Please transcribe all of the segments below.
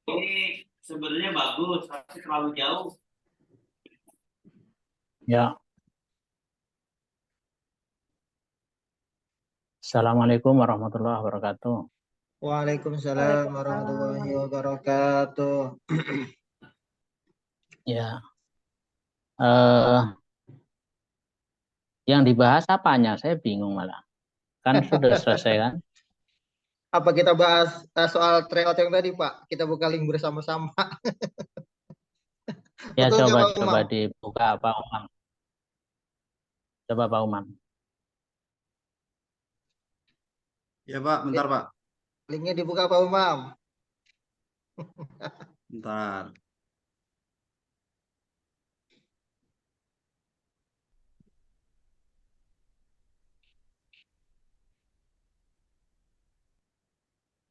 Ini sebenarnya bagus, tapi terlalu jauh. Ya, Assalamualaikum warahmatullahi wabarakatuh. Waalaikumsalam warahmatullahi wabarakatuh. Ya, eh, yang dibahas apanya? Saya bingung malah. Kan sudah selesai kan? Apa kita bahas soal tryout yang tadi, Pak? Kita buka link bersama-sama. Ya Betul nggak, Pak coba Umam? dibuka Pak Umam. Coba Pak Umam. Ya Pak, bentar Pak. Linknya dibuka, Pak Umam. Bentar.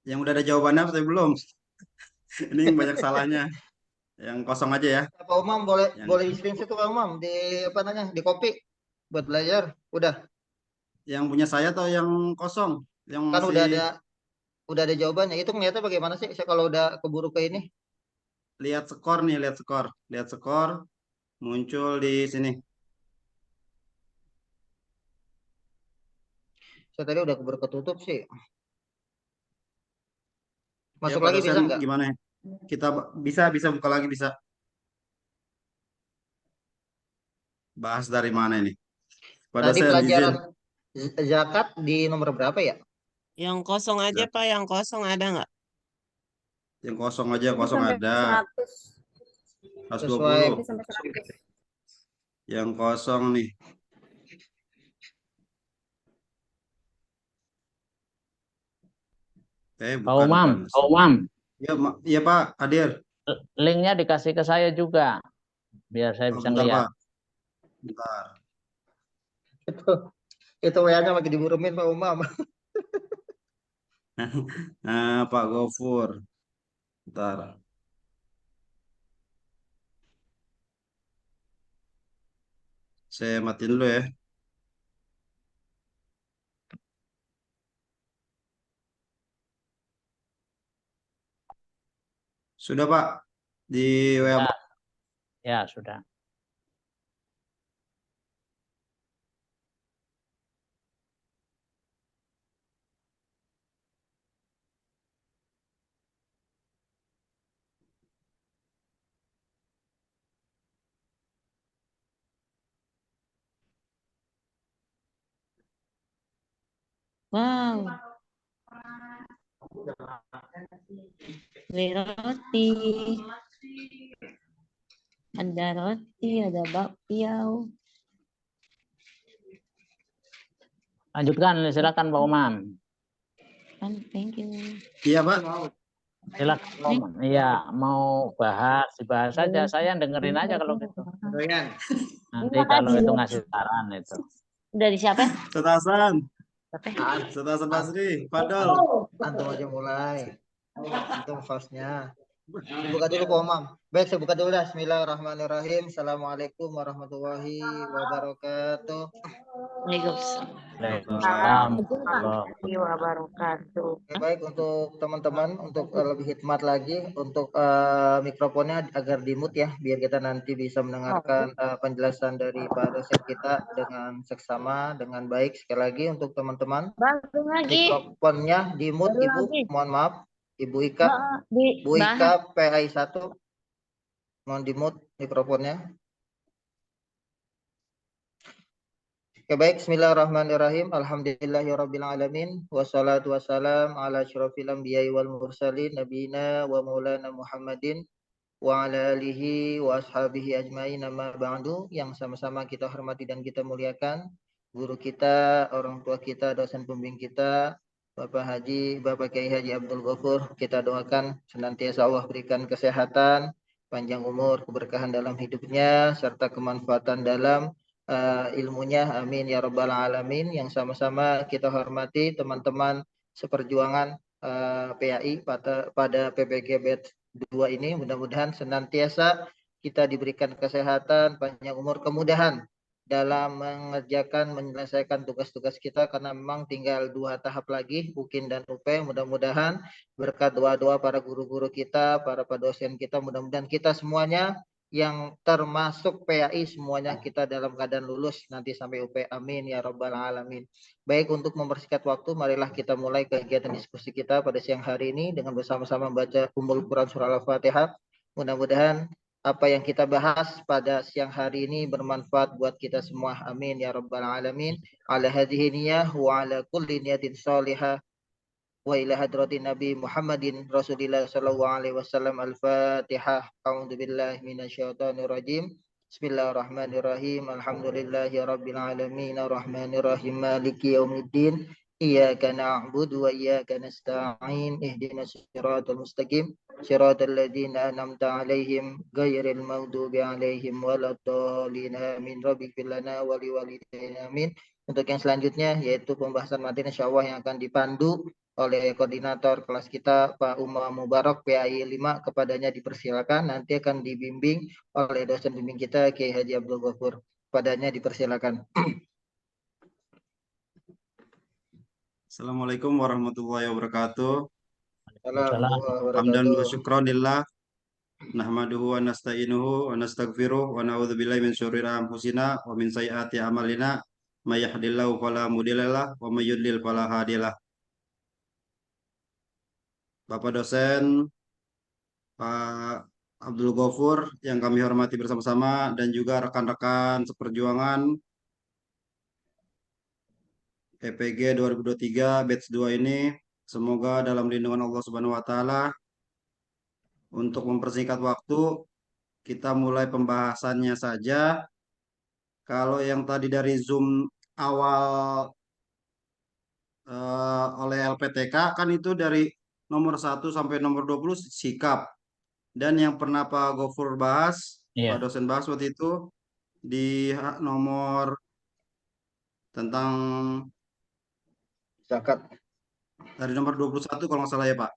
Yang udah ada jawabannya atau belum? Ini yang banyak salahnya. Yang kosong aja ya. Pak Umam boleh Yang, boleh di screenshot tuh, Pak Umam, di apa namanya? Di copy buat belajar. Udah. yang punya saya atau yang kosong? Yang Kan masih udah ada jawabannya. Itu ngeliatnya bagaimana sih? Saya kalau udah keburu ke ini. lihat skor nih, lihat skor. Lihat skor muncul di sini. Saya tadi udah keburu ketutup sih. Ya Masuk pada lagi saya bisa nggak? gimana ya? Kita bisa buka lagi bisa. Bahas dari mana ini? Pada Tadi saya izin. pelajaran zakat di nomor berapa ya? Yang kosong aja Zat- Pak, yang kosong ada nggak? Yang kosong aja, kosong sampai ada. 100. 120. Sesuai Sampai 100. Yang kosong nih. Pak Bukan, Umam, bukan. Pak Umam. Ya, iya Pak, hadir. Linknya dikasih ke saya juga, biar saya Oh, bisa bentar ngeliat. Pak. Bentar. itu WA-nya lagi diburumin, Pak Umam. Nah, Pak Gofur. Bentar. Saya matiin dulu ya. Sudah Pak. Di WA. Ya, ya sudah. Wow, beli roti. Ada roti, ada bakpia. Lanjutkan, silakan Pak Umam. Thank you. Iya Pak. Silakan Pak Umam. Iya, mau dibahas saja. Saya dengerin aja kalau gitu. Nanti kalau itu ngasih saran itu. Udah di siapa? Ustaz Hasan. Siapa? Ustaz Hasan Basri. Fadol. Antum aja mulai. Antum hostnya. Buka dulu Pak Umam. Baik, saya buka dulu dah. Bismillahirrahmanirrahim. Assalamualaikum warahmatullahi wabarakatuh. Waalaikumsalam. Waalaikumsalam. Warahmatullahi wabarakatuh. Oke, baik untuk teman-teman, untuk lebih hikmat lagi, untuk mikrofonnya agar di-mute ya, biar kita nanti bisa mendengarkan penjelasan dari Pak dosen kita dengan seksama, dengan baik. Sekali lagi untuk teman-teman, Bantu lagi. mikrofonnya di-mute Baru Ibu, lagi. mohon maaf. Ibu Ika, Bu Dibahas. Ika PAI 1, mohon di-mute mikrofonnya. Oke, baik, bismillahirrahmanirrahim. Alhamdulillahirrabbilalamin. Wassalatu wassalam ala asyrafil anbiya'i wal mursalin nabiyina wa maulana Muhammadin wa ala alihi wa ashabihi ajmain amma ba'du. Yang sama-sama kita hormati dan kita muliakan guru kita, orang tua kita, dosen pembimbing kita, Bapak Haji, Bapak Kiai Haji Abdul Ghafur. Kita doakan senantiasa Allah berikan kesehatan, panjang umur, keberkahan dalam hidupnya, serta kemanfaatan dalam ilmunya, amin ya rabbal alamin. Yang sama-sama kita hormati teman-teman seperjuangan PAI pada PPG Batch 2 ini. Mudah-mudahan senantiasa kita diberikan kesehatan, panjang umur, kemudahan dalam mengerjakan, menyelesaikan tugas-tugas kita karena memang tinggal 2 tahap lagi, UKIN dan UP. Mudah-mudahan berkat doa-doa para guru-guru kita, para dosen kita, mudah-mudahan kita semuanya yang termasuk PAI semuanya kita dalam keadaan lulus nanti sampai UP. Amin ya rabbal alamin. Baik, untuk mempersingkat waktu, marilah kita mulai kegiatan diskusi kita pada siang hari ini dengan bersama-sama membaca Ummul Quran surah Al-Fatihah. Mudah-mudahan apa yang kita bahas pada siang hari ini bermanfaat buat kita semua. Amin ya rabbal alamin. Ala hadhihi niyah wa ala kulli niyatin salihah wa ila hadratin Nabi Muhammadin Rasulillah sallallahu alaihi wasallam. Al-Fatihah. A'udzu billahi minasyaitonir rajim. Bismillahirrahmanirrahim. Alhamdulillahi rabbil alamin. Arrahmanirrahim. Maliki yaumiddin. Iyyaka na'budu wa iyyaka nasta'in. Ihdinas siratal mustaqim. Siratal ladzina an'amta 'alaihim ghairil maghdubi 'alaihim waladdallin. Amin. Rabbighfir lana wa liwalidayna. Amin. Untuk yang selanjutnya yaitu pembahasan materi insyaallah yang akan dipandu oleh koordinator kelas kita Pak Umar Mubarak PAI 5, kepadanya dipersilakan. Nanti akan dibimbing oleh dosen bimbing kita Kiai Haji Abdul Ghafur. Kepadanya dipersilakan. Assalamualaikum warahmatullahi wabarakatuh. Assalamualaikum Hamdan wa warahmatullahi syukranillah. Nahmaduhu wa nasta'inuhu wa nastaghfiruh wa na'udzubillahi min syururi anfusina wa min sayyiati a'malina. May yahdihillahu fala mudhillalah wa may yudlil fala hadiyalah. Bapak dosen, Pak Abdul Ghafur yang kami hormati bersama-sama, dan juga rekan-rekan seperjuangan PPG 2023 batch 2 ini, semoga dalam lindungan Allah Subhanahu wa taala. Untuk mempersingkat waktu, kita mulai pembahasannya saja. Kalau yang tadi dari Zoom awal oleh LPTK kan itu dari nomor 1 sampai nomor 20 sikap. Dan yang pernah Pak Ghafur bahas, Pak dosen bahas waktu itu di nomor tentang zakat. Dari nomor 21 kalau nggak salah ya Pak.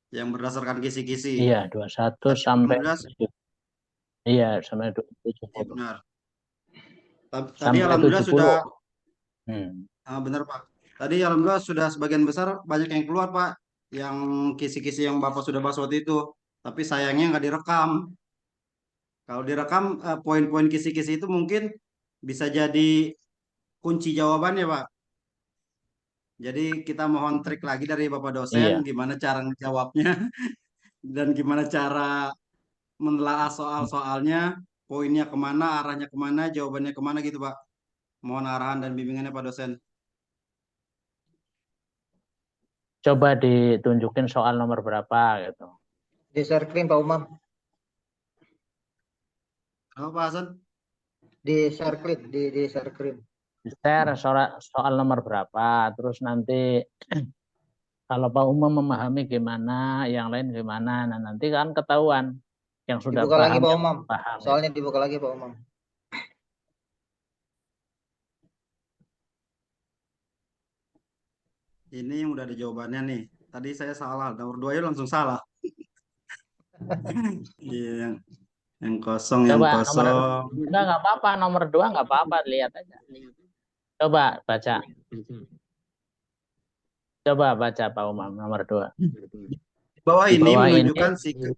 Yang berdasarkan kisi-kisi. Iya, 21 sampai 20. Iya, sampai 27. Ya, benar. Tadi Sampai alhamdulillah 70. sudah benar Pak. Tadi alhamdulillah sudah sebagian besar banyak yang keluar Pak. Yang kisi-kisi yang Bapak sudah bahas waktu itu. Tapi sayangnya nggak direkam. Kalau direkam poin-poin kisi-kisi itu mungkin bisa jadi kunci jawabannya Pak. Jadi kita mohon trik lagi dari Bapak dosen, gimana cara menjawabnya dan gimana cara menelaah soal-soalnya, poinnya kemana, arahnya kemana, jawabannya kemana gitu Pak. Mohon arahan dan bimbingannya Pak dosen. Coba ditunjukin soal nomor berapa gitu. Di share screen Pak Umam. Apa Pak Hasan? Di share screen, di share screen. Share soal nomor berapa, terus nanti kalau Pak Umam memahami gimana, yang lain gimana, nah nanti kan ketahuan yang sudah dibuka paham. Lagi Pak Umam. Paham. Soalnya dibuka lagi Pak Umam. Ini yang udah ada jawabannya nih. Tadi saya salah, nomor 2 ya langsung salah. Iya, yang kosong, Coba, yang kosong. Enggak apa-apa, nomor 2 nggak apa-apa, lihat aja. Coba baca. Coba baca Pak Umam nomor 2. Di bawah ini menunjukkan sikap.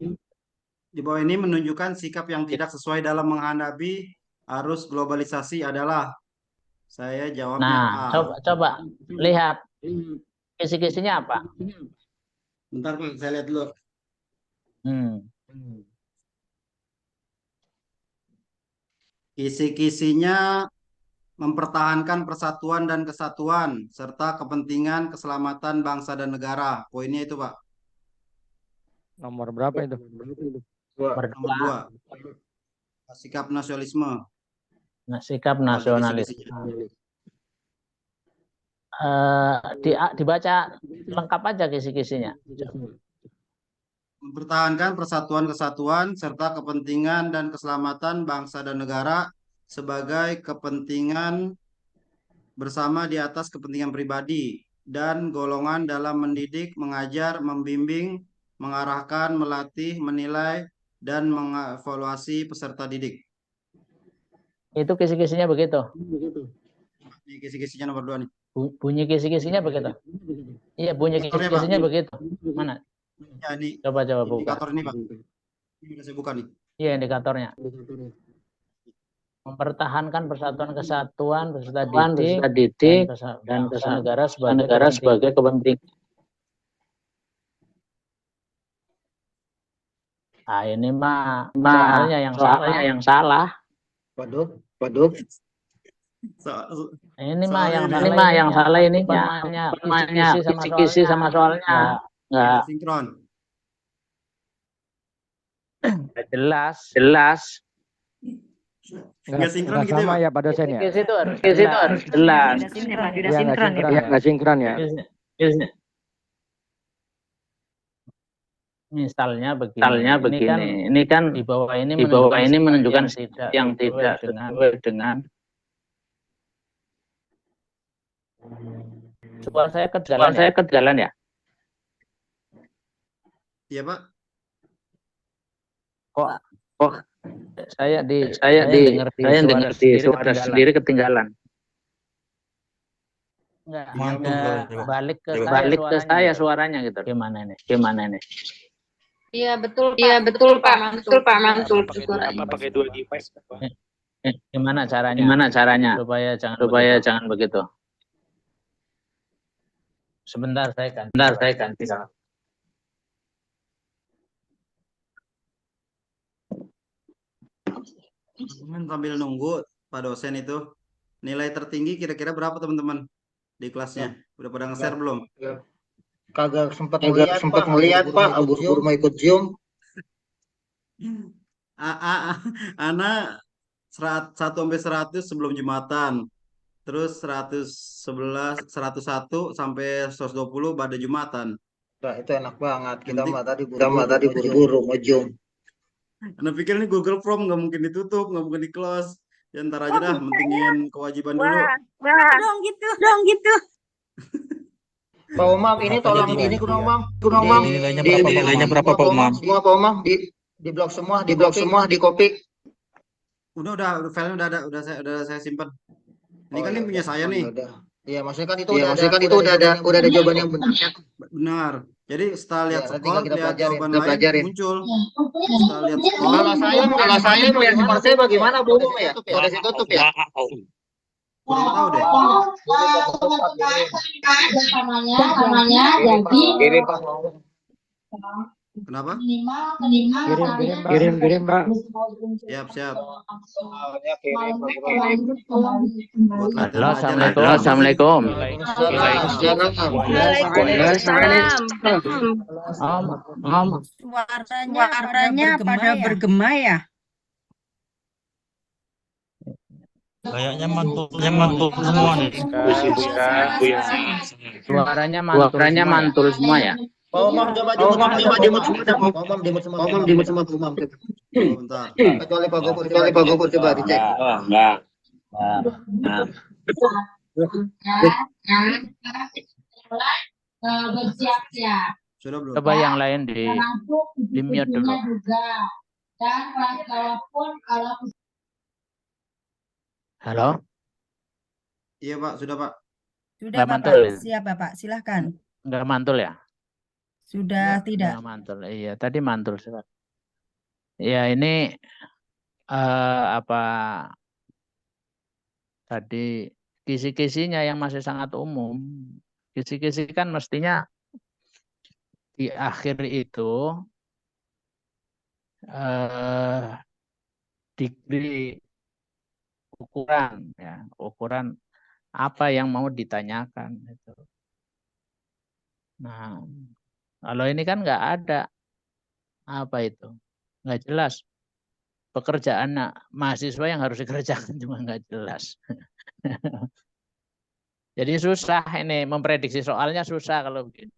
Di bawah ini menunjukkan sikap yang tidak sesuai dalam menghadapi arus globalisasi adalah. Saya jawabnya A. Coba lihat kisi-kisinya apa? Bentar Pak, saya lihat dulu. Kisi-kisinya mempertahankan persatuan dan kesatuan serta kepentingan keselamatan bangsa dan negara. Poinnya itu Pak. Nomor berapa itu? Nomor 2. Sikap nasionalisme. Sikap nasionalisme. Dibaca lengkap aja kisi-kisinya. Mempertahankan persatuan kesatuan serta kepentingan dan keselamatan bangsa dan negara sebagai kepentingan bersama di atas kepentingan pribadi dan golongan dalam mendidik, mengajar, membimbing, mengarahkan, melatih, menilai, dan mengevaluasi peserta didik. Itu kisi-kisinya begitu. Ini kisi-kisinya nomor 2 nih. Bunyi kisi-kisinya begitu. Iya, bunyi Indikatornya, Pak. kisi-kisinya begitu. Mana? Ya, ini Coba buka. indikator ini, Pak. Ini udah saya buka nih. Iya, indikatornya. Mempertahankan persatuan kesatuan peserta didik dan negara sebagai kepentingan. Nah, ini mah soalnya yang salah. Waduh. Ini mah Soalnya yang salah ininya kisi-kisi sama soalnya. Enggak sinkron. jelas. Nggak sinkron gitu ya, sama Pak? ya Pak dosen ya? Kisi itu harus jelas. Iya nggak sinkron ya. Kisi. Misalnya begini. Ini kan di bawah ini menunjukkan yang tidak sesuai dengan suara saya ke jalan ya. Iya, Pak. Kok saya dengar di suara sendiri ketinggalan. Enggak, balik ke saya suaranya gitu. Gimana ini? Iya betul Pak. Mantul suaranya. Pakai 2 device. Gimana caranya? Supaya jangan begitu. Sebentar saya ganti. Teman-teman sambil nunggu Pak dosen itu nilai tertinggi kira-kira berapa teman-teman di kelasnya? Udah pada nge-share belum? Kagak sempat ngeliat Pak. Abur mau ikut Zoom. Ana 1 sampai 100 sebelum Jumatan. Terus 111, 101 sampai 120 pada Jumatan. Nah, itu enak banget. Kita Nanti- mah tadi buru-buru mau Zoom. Anda pikir ini Google Form nggak mungkin ditutup, nggak mungkin di close. Ya ntar aja dah, mentingin kewajiban dulu. Dong gitu. Pak Umam, ini tolong ini Gunung Umam. Nilainya berapa Pak Umam? Semua Pak Umam di blok semua, di copy. Udah filenya udah saya simpan. Ini kan ini punya saya nih. Iya, maksudnya kan itu udah ada jawaban yang benar. Benar. Jadi setelah lihat Ya, nanti sekolah, kita lihat pelajarin, jawaban kita lain pelajarin. muncul. Setelah lihat sekolah, Kalau saya melihat seperti saya bagaimana Bu Umam ya? Udah ditutup ya? kurang tahu deh. Namanya jadi Kenapa? Kirim Pak. Siap. Halo, assalamualaikum. Waalaikumsalam. Om. Suaranya pada bergema ya. Kayaknya mantul semua nih. Suaranya mantul semua ya. Pak Umam coba dimut semua dah. Pak Umam dimut semua Pak Umam. Bentar. Kecuali Pak Gopur coba dicek. Enggak. bersiap-siap. Sudah belum? Coba yang lain di mute dulu. Dan walaupun kalau Halo. Iya Pak, sudah Pak. Sudah Nggak mantul ya? Siap Bapak, silahkan. Enggak mantul ya? Sudah tidak. Enggak mantul. Iya, tadi mantul sih. Ya, ini apa tadi kisi-kisinya yang masih sangat umum. Kisi-kisi kan mestinya di akhir itu diberi ukuran apa yang mau ditanyakan itu. Nah, kalau ini kan nggak ada apa itu, nggak jelas pekerjaan mahasiswa yang harus dikerjakan cuma nggak jelas. Jadi susah ini memprediksi soalnya susah kalau begini.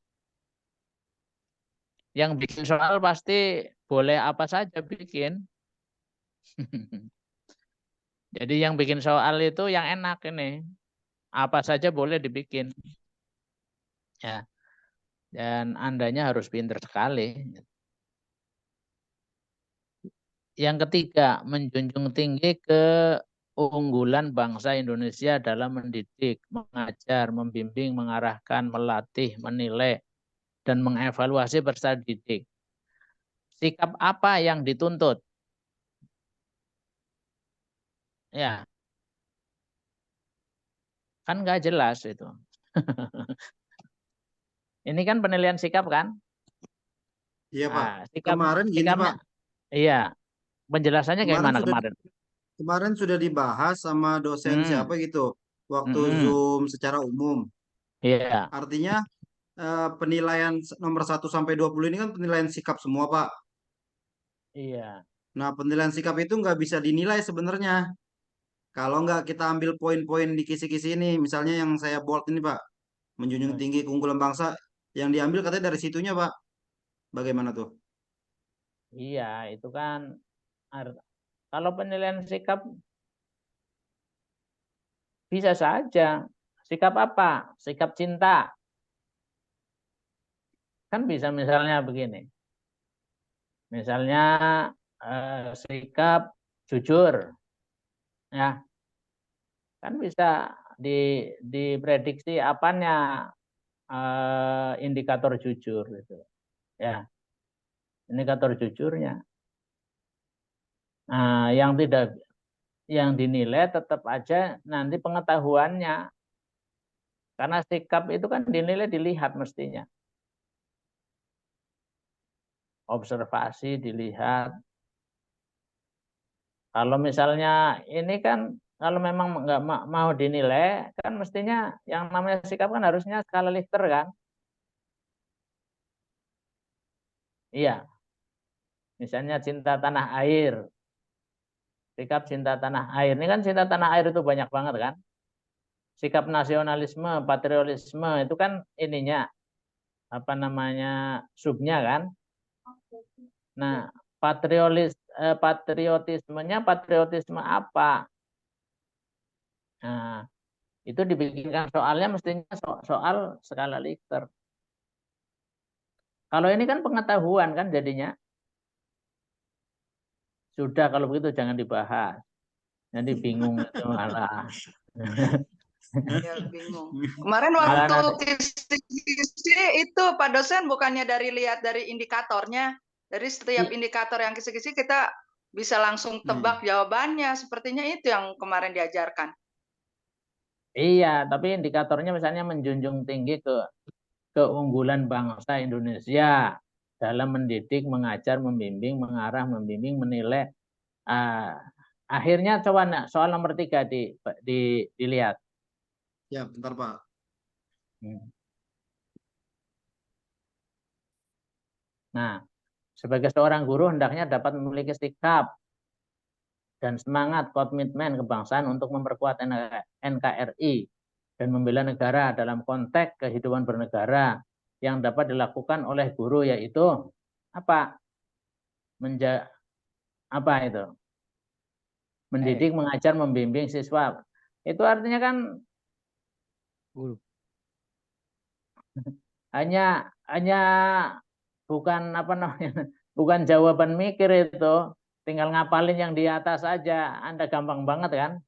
Yang bikin soal pasti boleh apa saja bikin. Jadi yang bikin soal itu yang enak ini. Apa saja boleh dibikin. Ya. Dan Andanya harus pintar sekali. Yang ketiga, menjunjung tinggi keunggulan bangsa Indonesia dalam mendidik, mengajar, membimbing, mengarahkan, melatih, menilai, dan mengevaluasi peserta didik. Sikap apa yang dituntut? Ya, kan nggak jelas itu. Ini kan penilaian sikap kan? Iya Pak. Nah, Kemarin gini sikapnya, Pak. iya. Penjelasannya kayak Kemarin mana sudah kemarin? kemarin sudah dibahas sama dosen siapa gitu waktu Mm-mm. Zoom secara umum. Iya, Artinya penilaian nomor 1 sampai 20 ini kan penilaian sikap semua Pak. iya. Nah penilaian sikap itu nggak bisa dinilai sebenarnya. Kalau nggak kita ambil poin-poin di kisi-kisi ini, misalnya yang saya bold ini Pak, menjunjung tinggi keunggulan bangsa, yang diambil katanya dari situnya Pak. Bagaimana tuh? Iya, itu kan kalau penilaian sikap bisa saja. Sikap apa? Sikap cinta. Kan bisa misalnya begini. Misalnya sikap jujur. Ya, kan bisa diprediksi apanya indikator jujur gitu. Ya, indikator jujurnya. Nah, yang dinilai tetap aja nanti pengetahuannya. Karena sikap itu kan dinilai dilihat mestinya. Observasi dilihat. Kalau misalnya ini kan kalau memang nggak mau dinilai kan mestinya yang namanya sikap kan harusnya skala Likert kan? Iya. Misalnya cinta tanah air. Sikap cinta tanah air. Ini kan cinta tanah air itu banyak banget kan? Sikap nasionalisme, patriotisme itu kan ininya apa namanya subnya kan? Nah, patriotismenya patriotisme apa? Nah, itu dibikinkan soalnya mestinya soal skala Likert. Kalau ini kan pengetahuan kan jadinya. Sudah kalau begitu jangan dibahas. Nanti bingung itu malah. Ya, bingung. Kemarin Malah waktu nanti. kisi-kisi itu Pak dosen bukannya lihat dari indikatornya, dari setiap indikator yang kisi-kisi kita bisa langsung tebak jawabannya. Sepertinya itu yang kemarin diajarkan. Iya, tapi indikatornya misalnya menjunjung tinggi keunggulan bangsa Indonesia dalam mendidik, mengajar, membimbing, mengarah, membimbing, menilai. Akhirnya coba soal nomor 3 dilihat. Ya, bentar Pak. Nah, sebagai seorang guru hendaknya dapat memiliki sikap dan semangat komitmen kebangsaan untuk memperkuat NKRI dan membela negara dalam konteks kehidupan bernegara yang dapat dilakukan oleh guru yaitu apa? Apa itu? Mendidik, mengajar, membimbing siswa. Itu artinya kan hanya bukan apa namanya? Bukan jawaban mikir itu. Tinggal ngapalin yang di atas aja. Anda gampang banget kan?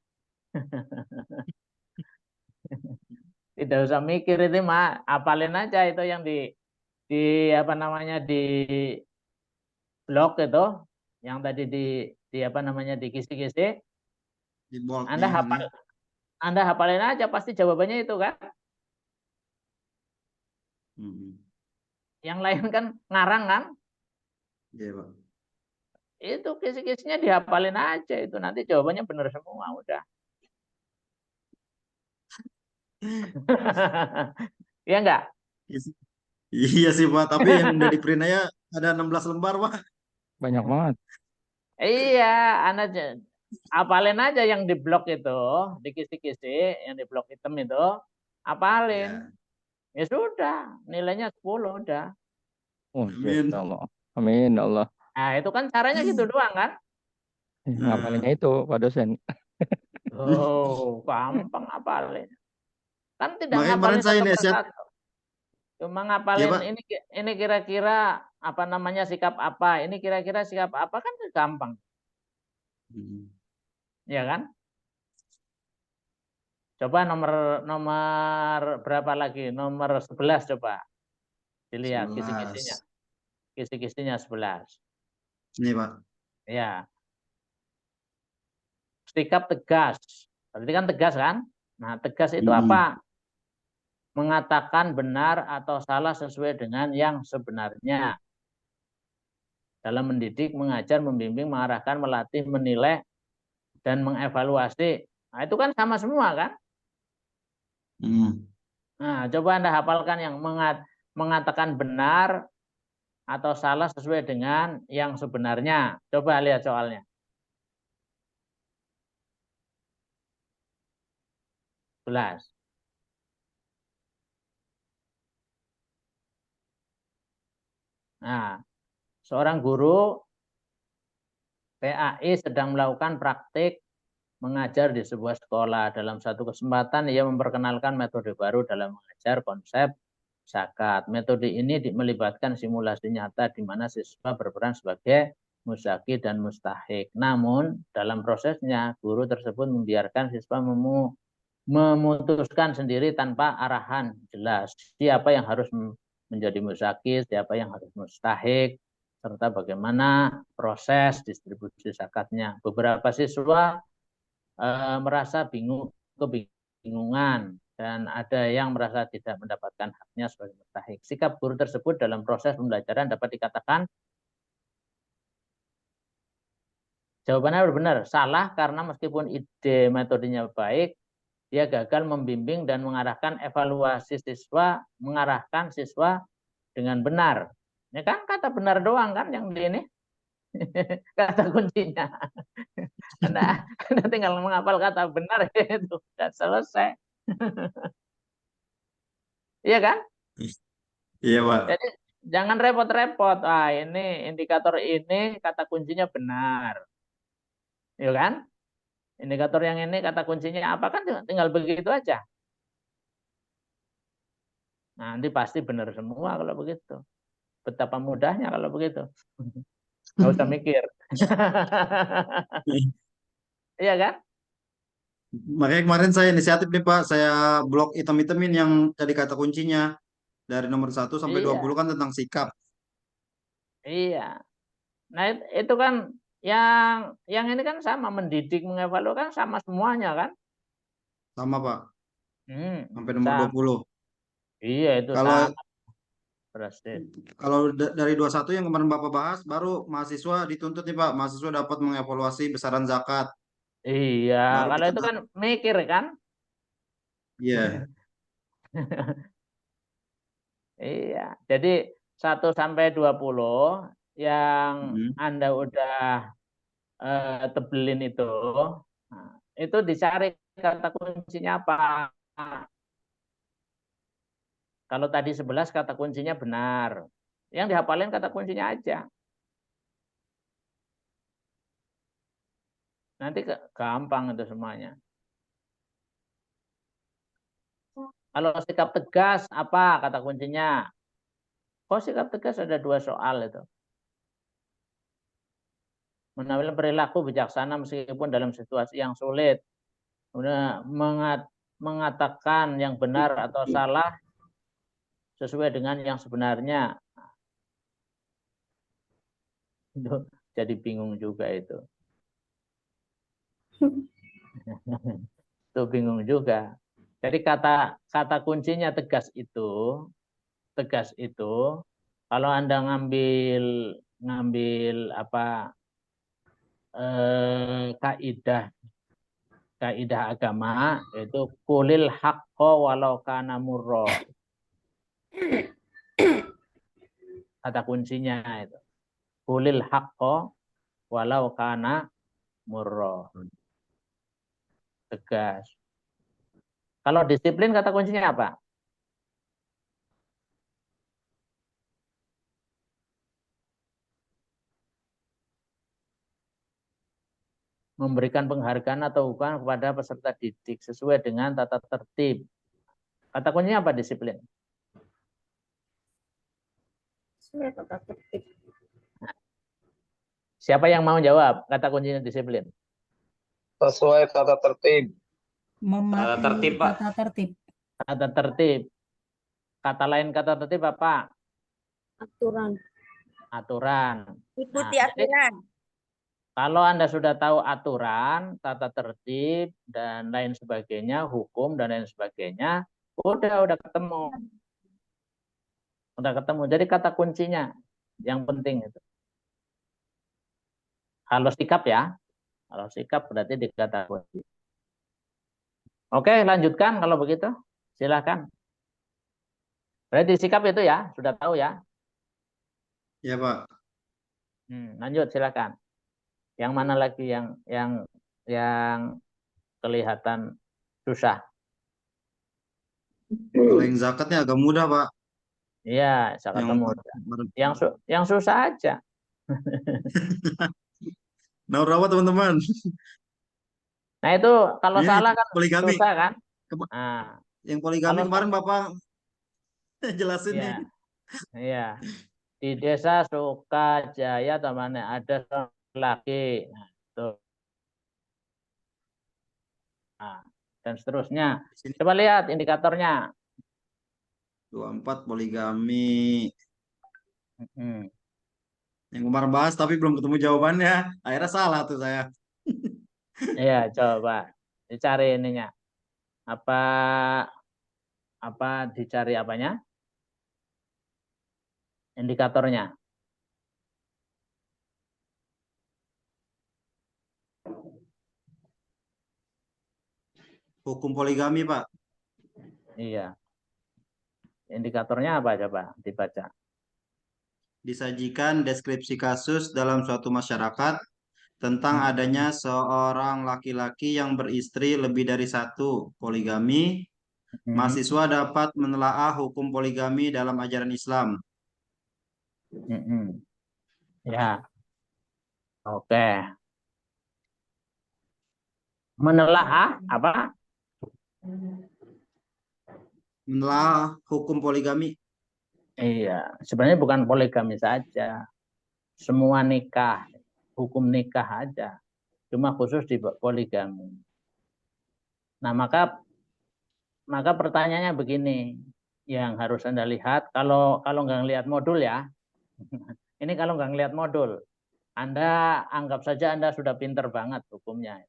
Tidak usah mikir itu mah, apalin aja itu yang di apa namanya di blog itu, yang tadi di apa namanya di kisi-kisi. Anda hafalin aja pasti jawabannya itu kan. Yang lain kan ngarang kan? Iya, Pak. Itu kisi-kisinya dihafalin aja itu nanti jawabannya benar semua udah. Iya enggak? Iya sih Pak, tapi yang udah di print aja ada 16 lembar Pak. Banyak banget. Iya, Anda apalin aja yang di blog itu, di kisi-kisi, yang di blog hitam itu, apalin. Ya sudah, nilainya 10 udah. Oh, amin Allah. Amin Allah. Nah, itu kan caranya gitu doang kan? Ngapalinnya itu Pak dosen. Oh, gampang ngapalin. Kan tidak Makanya ngapalin kemarin saya satu nih persatu. Cuma ngapalin ini kira-kira apa namanya sikap apa, ini kira-kira sikap apa kan gampang. Ya kan? Coba nomor berapa lagi? Nomor 11 coba. Dilihat 11. kisi-kisinya. Kisi-kisinya 11. Ini Pak. Ya. Sikap tegas. Berarti kan tegas kan? Nah, tegas itu apa? Mengatakan benar atau salah sesuai dengan yang sebenarnya. Dalam mendidik, mengajar, membimbing, mengarahkan, melatih, menilai, dan mengevaluasi. Nah, itu kan sama semua kan? Nah, coba Anda hafalkan yang mengatakan benar atau salah sesuai dengan yang sebenarnya. Coba lihat soalnya. 11. Nah, seorang guru PAI sedang melakukan praktik mengajar di sebuah sekolah. Dalam satu kesempatan ia memperkenalkan metode baru dalam mengajar, konsep zakat. Metode ini melibatkan simulasi nyata di mana siswa berperan sebagai muzaki dan mustahik. Namun dalam prosesnya guru tersebut membiarkan siswa memutuskan sendiri tanpa arahan jelas siapa yang harus menjadi muzaki, siapa yang harus mustahik, serta bagaimana proses distribusi zakatnya. Beberapa siswa merasa kebingungan dan ada yang merasa tidak mendapatkan haknya sebagai mustahik. Sikap guru tersebut dalam proses pembelajaran dapat dikatakan jawabannya benar, salah karena meskipun ide metodenya baik, dia gagal membimbing dan mengarahkan evaluasi siswa, mengarahkan siswa dengan benar. Ini kan kata benar doang kan yang di ini. Kata kuncinya. Anda tinggal menghafal kata benar itu sudah selesai. Iya kan? Iya Pak. Jadi jangan repot-repot. Ah, ini indikator ini kata kuncinya benar. Iya kan? Indikator yang ini kata kuncinya apa kan tinggal begitu aja. Nah, nanti pasti benar semua kalau begitu. Betapa mudahnya kalau begitu. Nggak usah mikir. Iya kan? Makanya kemarin saya inisiatif nih Pak, saya blok item-itemin yang tadi kata kuncinya. Dari nomor 1 sampai 20 kan tentang sikap. Iya. Nah, itu kan yang ini kan sama, mendidik, mengevaluasi kan sama semuanya kan? Sama Pak. Sampai nomor sama. 20. Iya, itu Kalau sama. Berhasil. Kalau dari 21 yang kemarin Bapak bahas, baru mahasiswa dituntut nih Pak, mahasiswa dapat mengevaluasi besaran zakat. Iya, Baru kalau kita itu kan mikir kan? Iya. Iya, jadi 1 sampai 20 yang Anda udah tebelin itu dicari kata kuncinya apa. Kalau tadi 11 kata kuncinya benar. Yang dihafalin kata kuncinya aja. Nanti gampang itu semuanya. Kalau sikap tegas apa kata kuncinya? Oh, sikap tegas ada 2 soal itu. Menambil perilaku bijaksana meskipun dalam situasi yang sulit. Kemudian mengatakan yang benar atau salah sesuai dengan yang sebenarnya. Itu jadi bingung juga itu. Itu bingung juga. Jadi kata kuncinya tegas itu kalau Anda ngambil apa kaidah agama itu kulil haqqo walau kana murra. Kata kuncinya itu. Kulil haqqo walau kana murra. Tegas. Kalau disiplin kata kuncinya apa? Memberikan penghargaan atau hukuman kepada peserta didik sesuai dengan tata tertib. Kata kuncinya apa disiplin? Sesuai tata tertib. Siapa yang mau jawab kata kuncinya disiplin? Sesuai tata tertib. Mematuhi tertib, Pak. tata tertib. Tata tertib. Kata lain kata tertib apa? Aturan. Aturan. Ikuti Nah, jadi aturan. kalau Anda sudah tahu aturan, tata tertib, dan lain sebagainya, hukum, dan lain sebagainya, udah ketemu. Udah ketemu. Jadi kata kuncinya, yang penting itu. Kalau sikap ya. Kalau sikap berarti di kata kunci. Oke, lanjutkan kalau begitu. Silakan. Berarti sikap itu ya, sudah tahu ya. Ya, Pak. Lanjut, silakan. Yang mana lagi yang kelihatan susah? Kalau yang zakatnya agak mudah, Pak. Iya, zakat mudah. Yang susah aja. Nah, berapa teman-teman? Nah, itu kalau Ini salah kan poligami. susah kan? Nah, Yang poligami kalau kemarin Bapak jelasin nih. Iya. Di desa Sukajaya temannya ada laki. Nah, itu. Nah, dan seterusnya. Coba lihat indikatornya. 24 poligami. Hmm. Yang kemarin bahas tapi belum ketemu jawabannya. Akhirnya salah tuh saya. Iya, coba dicari ininya. Apa dicari apanya? Indikatornya. Hukum poligami, Pak. Iya. Indikatornya apa coba dibaca? Disajikan deskripsi kasus dalam suatu masyarakat tentang adanya seorang laki-laki yang beristri lebih dari satu, poligami. Mahasiswa dapat menelaah hukum poligami dalam ajaran Islam. Ya. Oke. Menelaah apa? Menelaah hukum poligami. Iya, sebenarnya bukan poligami saja. Semua nikah, hukum nikah aja. Cuma khusus di poligami. Nah, maka pertanyaannya begini, yang harus Anda lihat kalau nggak lihat modul ya. Ini kalau nggak lihat modul, Anda anggap saja Anda sudah pinter banget hukumnya.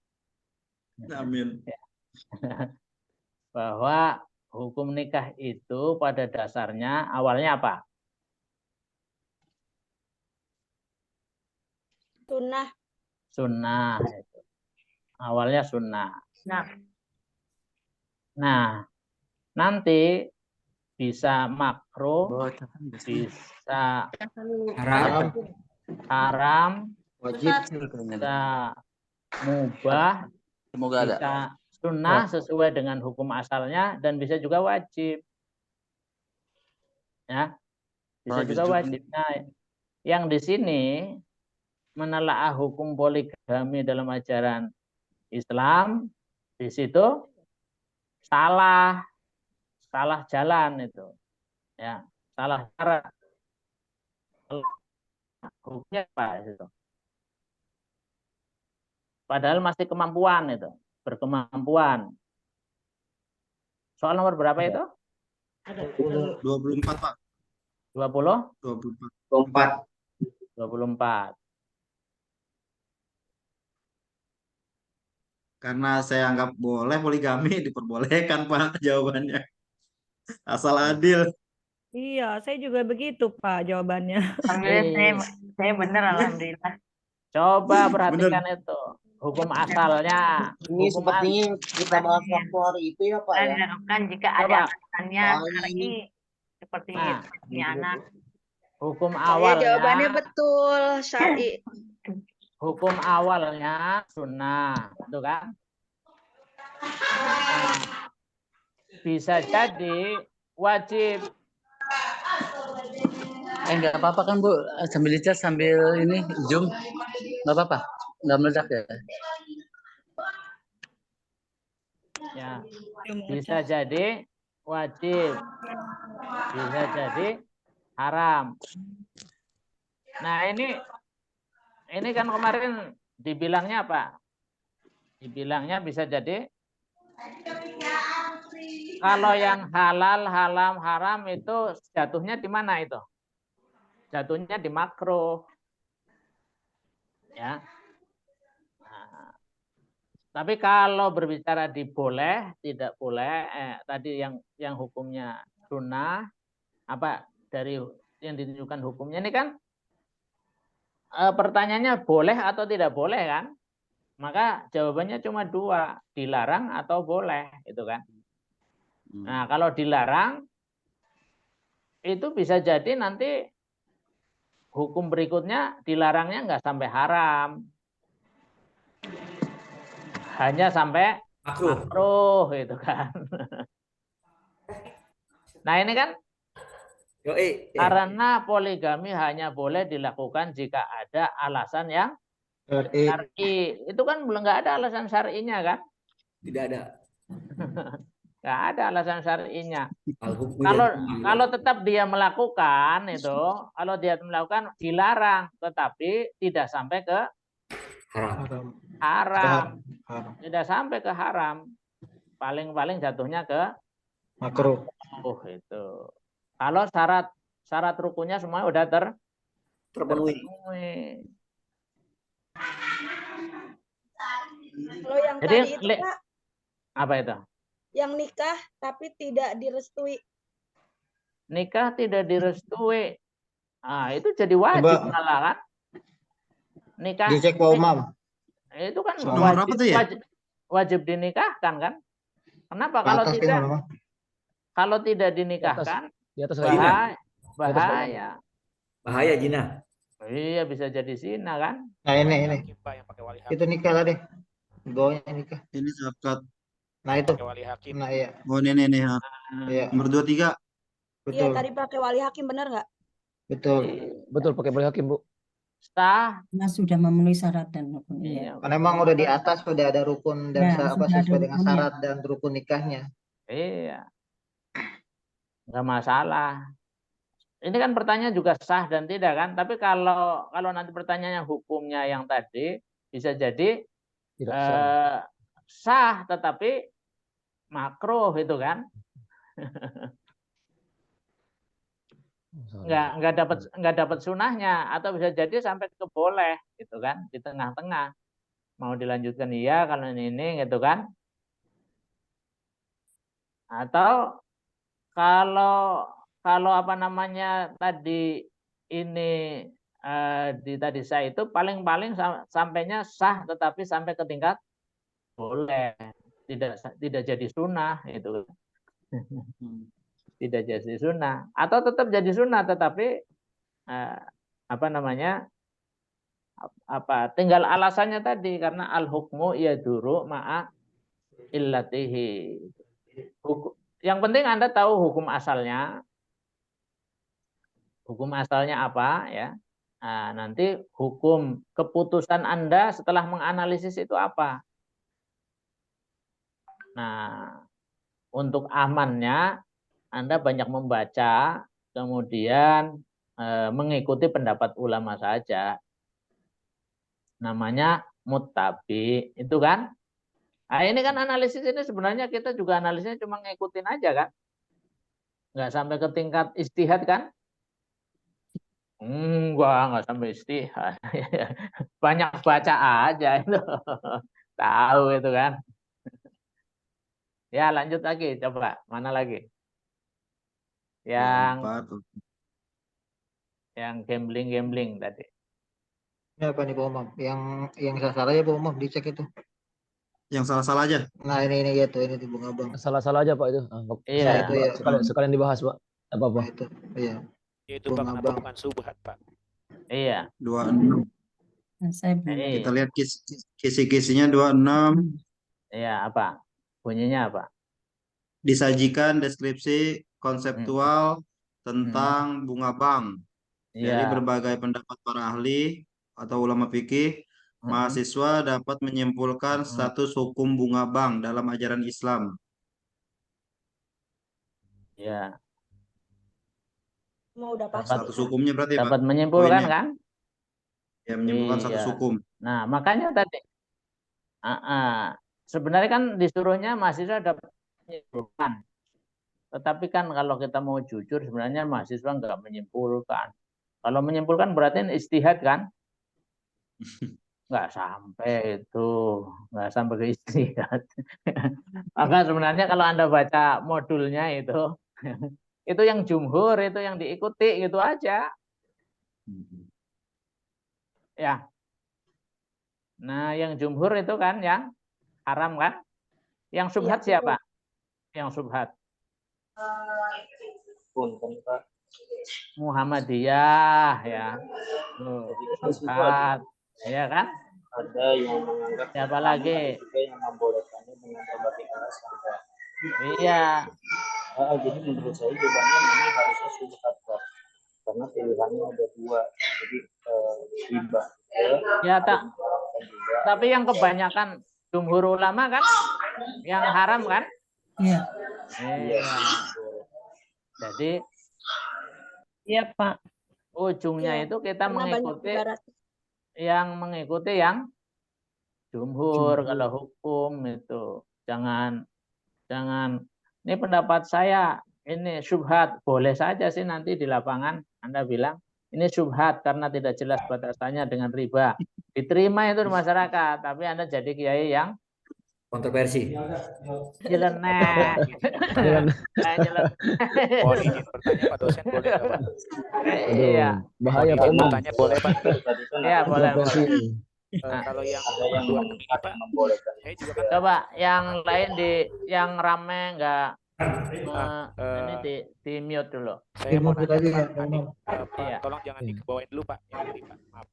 Amin. Bahwa hukum nikah itu pada dasarnya awalnya apa? Sunnah. Sunnah. Awalnya sunnah. Nah, nanti bisa makruh, bisa haram, Wajib. bisa mubah, bisa sunnah sesuai dengan hukum asalnya, dan bisa juga wajib. Ya, bisa juga wajib. Nah, yang di sini menelaah hukum poligami dalam ajaran Islam, di situ salah jalan itu, ya, salah cara. Hukumnya apa itu? Padahal masih kemampuan itu, berkemampuan. Soal nomor berapa itu? 24, Pak. 20? 24. 24. Karena saya anggap boleh poligami, diperbolehkan, Pak, jawabannya. Asal adil. Iya, saya juga begitu, Pak, jawabannya. Alhamdulillah saya benar, alhamdulillah. Coba perhatikan itu. Hukum asalnya. Ini sepertinya kita bahas waktu hari itu ya Pak ya. Dilakukan jika ada alasannya syar'i seperti punya anak. Hukum Ya, awalnya. jawabannya betul, syar'i. Hukum awalnya sunnah, itu kan? Nah, bisa jadi wajib. Enggak apa-apa kan Bu, sambil dicat sambil ini zoom, nggak apa-apa, nggak meledak ya. Ya, bisa jadi wajib, bisa jadi haram. Nah, ini kan kemarin dibilangnya apa? Dibilangnya bisa jadi Kalau yang halal, haram, haram itu jatuhnya di mana itu? Jatuhnya di makruh. Ya. Nah, tapi kalau berbicara di boleh, tidak boleh, tadi yang hukumnya sunnah, apa dari yang ditunjukkan hukumnya ini kan pertanyaannya boleh atau tidak boleh kan? Maka jawabannya cuma dua, dilarang atau boleh, itu kan. Nah, kalau dilarang itu bisa jadi nanti hukum berikutnya dilarangnya nggak sampai haram, hanya sampai makruh, itu kan. Nah ini kan karena poligami hanya boleh dilakukan jika ada alasan yang syar'i. Itu kan belum nggak ada alasan syar'inya kan? Tidak ada. Nggak ada alasan syar'inya. Kalau tetap dia melakukan itu, kalau dia melakukan dilarang, tetapi tidak sampai ke haram. Tidak sampai ke haram. Paling-paling jatuhnya ke makruh itu. Kalau syarat rukunnya semua udah terpenuhi. Kalau yang Jadi, tadi itu Pak, apa itu? yang nikah tapi tidak direstui. Nikah tidak direstui. Ah, itu jadi wajib malah kan? Nikah. Dicek Pak Umam. Itu kan wajib dinikahkan kan? Kenapa kalau tidak dinikahkan? Di atas bahaya. Bahaya zina. Iya bisa jadi zina kan? Nah ini. Itu nikah tadi. Bawahnya nikah. Ini zakat. Nah itu. Nah iya. Oh ini. Iya. Nomor 23. Iya tadi pakai wali hakim benar nggak? Betul pakai wali hakim Bu. Sah. Nah, sudah memenuhi syarat dan rukun. Iya. Karena memang udah di atas sudah ada rukun dan sesuai dengan syarat dan rukun nikahnya. Iya. Nggak masalah. Ini kan pertanyaan juga sah dan tidak kan? Tapi kalau nanti pertanyaannya hukumnya yang tadi bisa jadi sah tetapi makruh itu kan? nggak dapat sunahnya atau bisa jadi sampai ke boleh gitu kan di tengah-tengah mau dilanjutkan iya kalau ini gitu kan atau kalau apa namanya tadi ini di tadi saya itu paling sampainya sah tetapi sampai ke tingkat boleh tidak jadi sunnah itu tidak jadi sunnah atau tetap jadi sunnah tetapi tinggal alasannya tadi karena al hukmu yaduru ma'a illatihi. Yang penting Anda tahu hukum asalnya apa ya. Nah, nanti hukum keputusan Anda setelah menganalisis itu apa. Nah, untuk amannya Anda banyak membaca, kemudian mengikuti pendapat ulama saja. Namanya muttabi, itu kan? Nah, ini kan analisis ini sebenarnya kita juga analisisnya cuma ngikutin aja kan? Nggak sampai ke tingkat ijtihad kan? Nggak sampai ijtihad. Banyak baca aja itu. Tahu itu kan? Ya lanjut lagi, coba. Mana lagi? Yang gambling tadi. Ini apa nih Pak Umam? Yang salah aja Pak Umam dicek itu. Yang salah aja. Nah ini ya tuh ini di bunga bang. Salah aja Pak itu. Iya itu ya. Sekalian dibahas Pak. Apa? Itu iya. Itu Pak kenapa bukan subhat Pak? Iya. 26. Kita lihat kisi-kisinya 26. Iya apa? Bunyinya apa? Disajikan deskripsi konseptual tentang bunga bank dari berbagai pendapat para ahli atau ulama fikih. Mahasiswa dapat menyimpulkan status hukum bunga bank dalam ajaran Islam. Ya. Mau udah pasti. Status hukumnya berarti dapat Pak? menyimpulkan kan? Ya menyimpulkan status hukum. Nah makanya tadi sebenarnya kan disuruhnya mahasiswa dapat menyimpulkan. Tetapi kan kalau kita mau jujur sebenarnya mahasiswa nggak menyimpulkan. Kalau menyimpulkan berarti ijtihad kan? Nggak sampai itu, nggak sampai ke ijtihad. Maka sebenarnya kalau Anda baca modulnya itu yang jumhur, itu yang diikuti gitu aja. Ya. Nah, yang jumhur itu kan yang haram kan? Yang subhat siapa? Yang subhat. Muhammadiyah ya. Subhat. Ya kan? Ada yang menganggap siapa lagi? Juga yang membolehkannya dengan berbagai alasan. Iya. Jadi menurut saya jawabannya ini harusnya subhat, Pak. Karena pilihannya ada dua. Jadi riba. Ya tapi yang kebanyakan jumhur ulama kan yang haram kan? Iya. Iya. Jadi iya Pak. Ujungnya itu kita mengikuti yang jumhur. Kalau hukum itu jangan ini pendapat saya, ini syubhat, boleh saja sih nanti di lapangan Anda bilang ini syubhat karena tidak jelas batasannya dengan riba. Diterima itu di masyarakat, tapi Anda jadi kiai yang kontroversi. Nyeleneh. Boleh izin bertanya Pak dosen, boleh nggak Pak? Iya. Bahaya Pak Umam. Bertanya boleh Pak? Iya boleh. Kalau yang dua ini Pak, saya juga kan. Coba yang lain yang rame nggak ini di mute dulu. Saya mau nanya Pak, Iya. tolong jangan dibawain dulu Pak, yang ini Pak, maaf.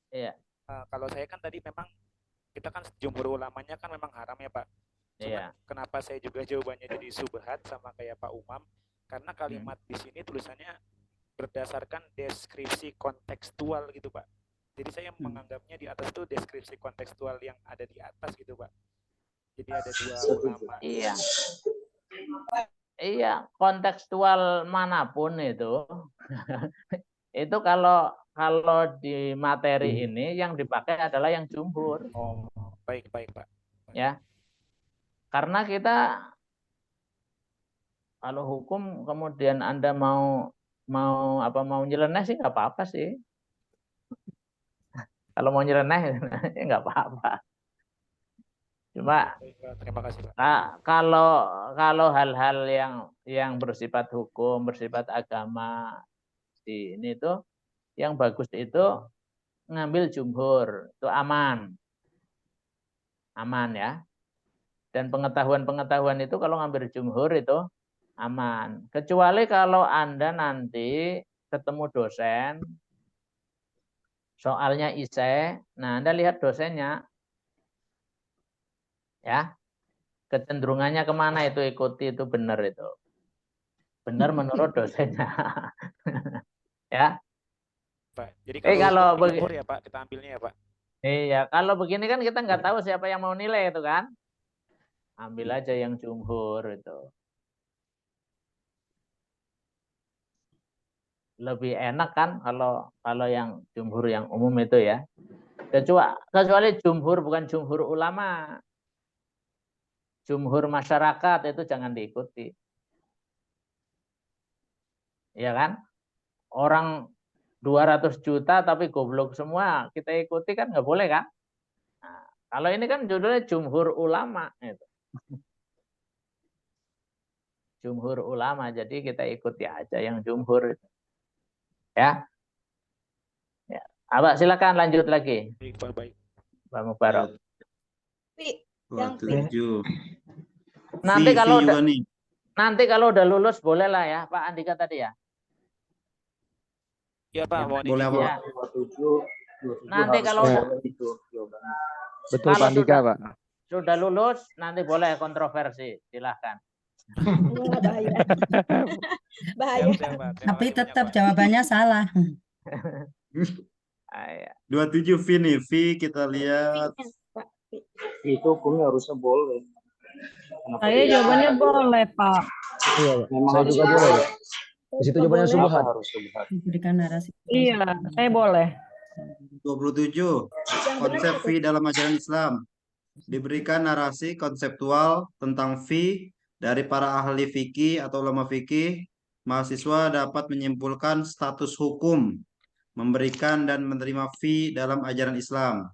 Iya. Kalau saya kan tadi memang kita kan jumhur ulamanya kan memang haram ya Pak. Iya. Kenapa saya juga jawabannya jadi subhat sama kayak Pak Umam? Karena kalimat di sini tulisannya berdasarkan deskripsi kontekstual gitu Pak. Jadi saya menganggapnya di atas itu deskripsi kontekstual yang ada di atas gitu Pak. Jadi ada dua ulama. Iya. Iya, kontekstual manapun itu. Itu kalau di materi ini yang dipakai adalah yang jumhur. Oh, baik Pak. Ya. Karena kita kalau hukum kemudian Anda mau nyeleneh sih nggak apa-apa sih. Kalau mau nyeleneh ya nggak apa-apa. Cuma terima kasih Pak. Kalau hal-hal yang bersifat hukum, bersifat agama di ini tuh yang bagus itu ngambil jumhur, itu aman ya. Dan pengetahuan itu kalau ngambil jumhur itu aman. Kecuali kalau Anda nanti ketemu dosen, soalnya ISE, nah Anda lihat dosennya, ya, kecenderungannya kemana itu ikuti, itu benar itu. Benar menurut dosennya. Ya. Pak, jadi kalau begini ya Pak, kita ambilnya ya Pak. Iya, kalau begini kan kita nggak tahu siapa yang mau nilai itu kan. Ambil aja yang jumhur itu. Lebih enak kan kalau yang jumhur yang umum itu ya. Kecuali jumhur bukan jumhur ulama. Jumhur masyarakat itu jangan diikuti. Ya kan? Orang 200 juta tapi goblok semua kita ikuti kan nggak boleh kan? Nah, kalau ini kan judulnya jumhur ulama itu. Jumhur ulama, jadi kita ikuti aja yang jumhur itu. Ya. Abah silakan lanjut lagi. Baik. Pak Mubarak. Nanti kalau udah lulus boleh lah ya Pak Andika tadi ya. Iya Pak, boleh Pak. Nanti kalau betul Pak Andika Pak. Sudah lulus nanti boleh kontroversi, silahkan. Bahaya. Tapi tetap jawabannya salah. 27 V nih, V kita lihat. Itu hukumnya harusnya boleh. Saya jawabannya boleh Pak. Iya, saya juga boleh. Di situ jawabannya subhat. Berikan narasi. Iya, saya boleh. 27 konsep V dalam ajaran Islam. diberikan narasi konseptual tentang fi dari para ahli fikih atau ulama fikih, mahasiswa dapat menyimpulkan status hukum memberikan dan menerima fi dalam ajaran Islam.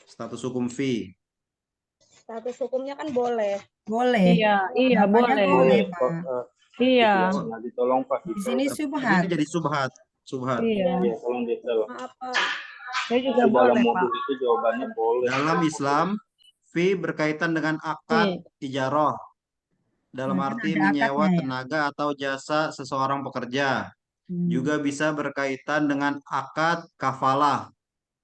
Status hukum fi. Status hukumnya kan boleh. Boleh. Iya, Jawabannya boleh. boleh, Pak. Iya. Ditolong Pak. Di sini Ini subhat. jadi subhat. Subhat. Iya. Iya, tolong ditolong. Maaf, Pak. Saya juga Di dalam boleh, modul Pak. itu jawabannya boleh. Dalam Islam, fi berkaitan dengan akad ijarah. Dalam Nah, kan arti ada menyewa akadnya ya. tenaga atau jasa seseorang pekerja. Juga bisa berkaitan dengan akad kafalah.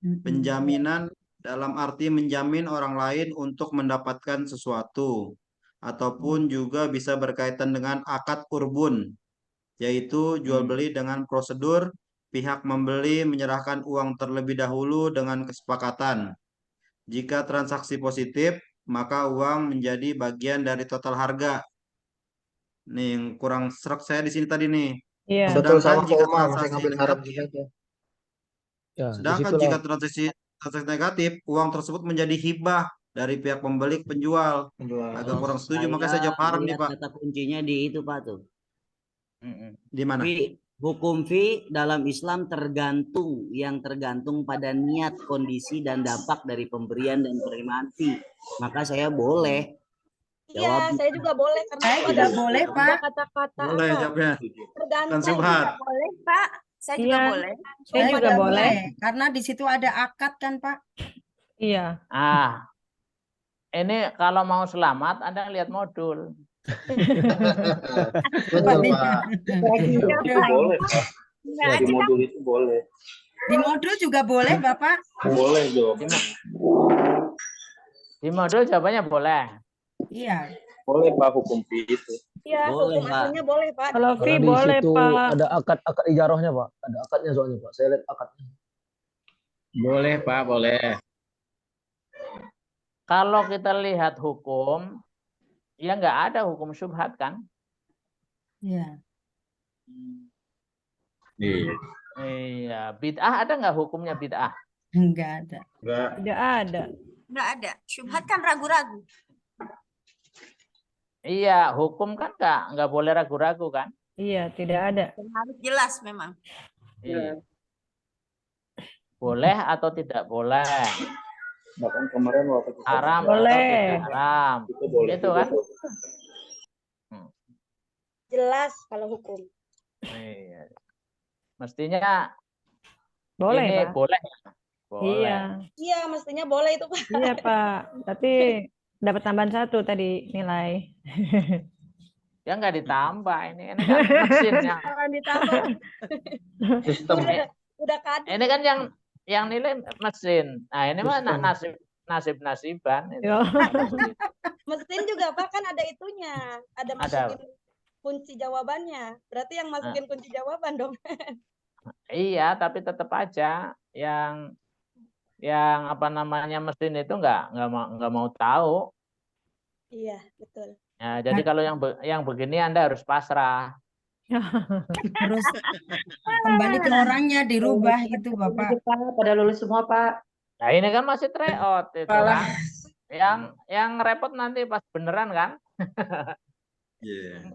Penjaminan dalam arti menjamin orang lain untuk mendapatkan sesuatu. Ataupun juga bisa berkaitan dengan akad urbun, yaitu jual beli dengan prosedur pihak membeli menyerahkan uang terlebih dahulu dengan kesepakatan. Jika transaksi positif, maka uang menjadi bagian dari total harga. Nih, yang kurang serak saya di sini tadi nih. Iya. Betul Sedangkan sama jika Pak Umam, saya transaksi ngambil Arab negatif, juga. Ya, sedangkan jika transaksi negatif, uang tersebut menjadi hibah dari pihak pembeli ke penjual. Agak kurang setuju, makanya saya jawab haram nih, lihat Pak. kata kuncinya di itu Pak tuh. Di mana? Hukum fi dalam Islam tergantung, yang tergantung pada niat, kondisi, dan dampak dari pemberian dan penerimaan fi. Maka saya boleh. Iya, saya juga boleh karena Saya itu juga ada boleh, ada Pak. kata-kata Boleh apa? jawabnya. Tergantung. Kan subhat. Boleh, Pak. Saya juga Iya. boleh. Saya juga boleh. Karena di situ ada akad kan, Pak. Iya. Ini kalau mau selamat, Anda lihat modul. Betul, Pak. Boleh Pak. Di modul itu boleh. Di modul juga boleh, Bapak. Boleh jawabannya. Di modul jawabannya boleh. Iya. Boleh Pak hukum fi itu. Iya, Boleh, hukum Pak. aslinya boleh, Pak. Kalau Karena fee di boleh, situ Pak. ada akad ijarahnya Pak. Ada akadnya soalnya Pak. Saya lihat akadnya. Boleh Pak, boleh. Kalau kita lihat hukum, ya nggak ada hukum syubhat kan? Iya. Iya. Iya, bid'ah ada nggak hukumnya bid'ah? Enggak ada. Tidak ada. Nggak ada. Syubhat kan ragu-ragu. Iya, hukum kan nggak boleh ragu-ragu kan? Iya, tidak ada. Harus jelas memang. Iya. Boleh atau tidak boleh? Bahkan kemarin waktu kita Haram Boleh. atau tidak haram? itu boleh. Gitu kan? Jelas kalau hukum. Iya. Mestinya Boleh, ini Pak. boleh. Boleh. Iya. Iya, mestinya boleh itu, Pak. Iya, Pak. Tapi dapat tambahan 1 tadi nilai. Ya nggak ditambah ini kan mesinnya. Jangan ditambah. Sistem. Udah kadung. Ini kan yang nilai mesin. Nah ini mah nasib-nasiban. Yo. Mesin juga, Pak, kan ada itunya. Ada masukin kunci jawabannya. Berarti yang masukin kunci jawaban dong. Iya, tapi tetap aja yang apa namanya mesin itu nggak mau tahu. Iya, betul. Ya, jadi kalau yang begini Anda harus pasrah. Terus kembali ke orangnya dirubah itu, Bapak. Pada lulus semua, Pak. Nah ini kan masih tryout itu kan. Yang repot nanti pas beneran kan. Iya.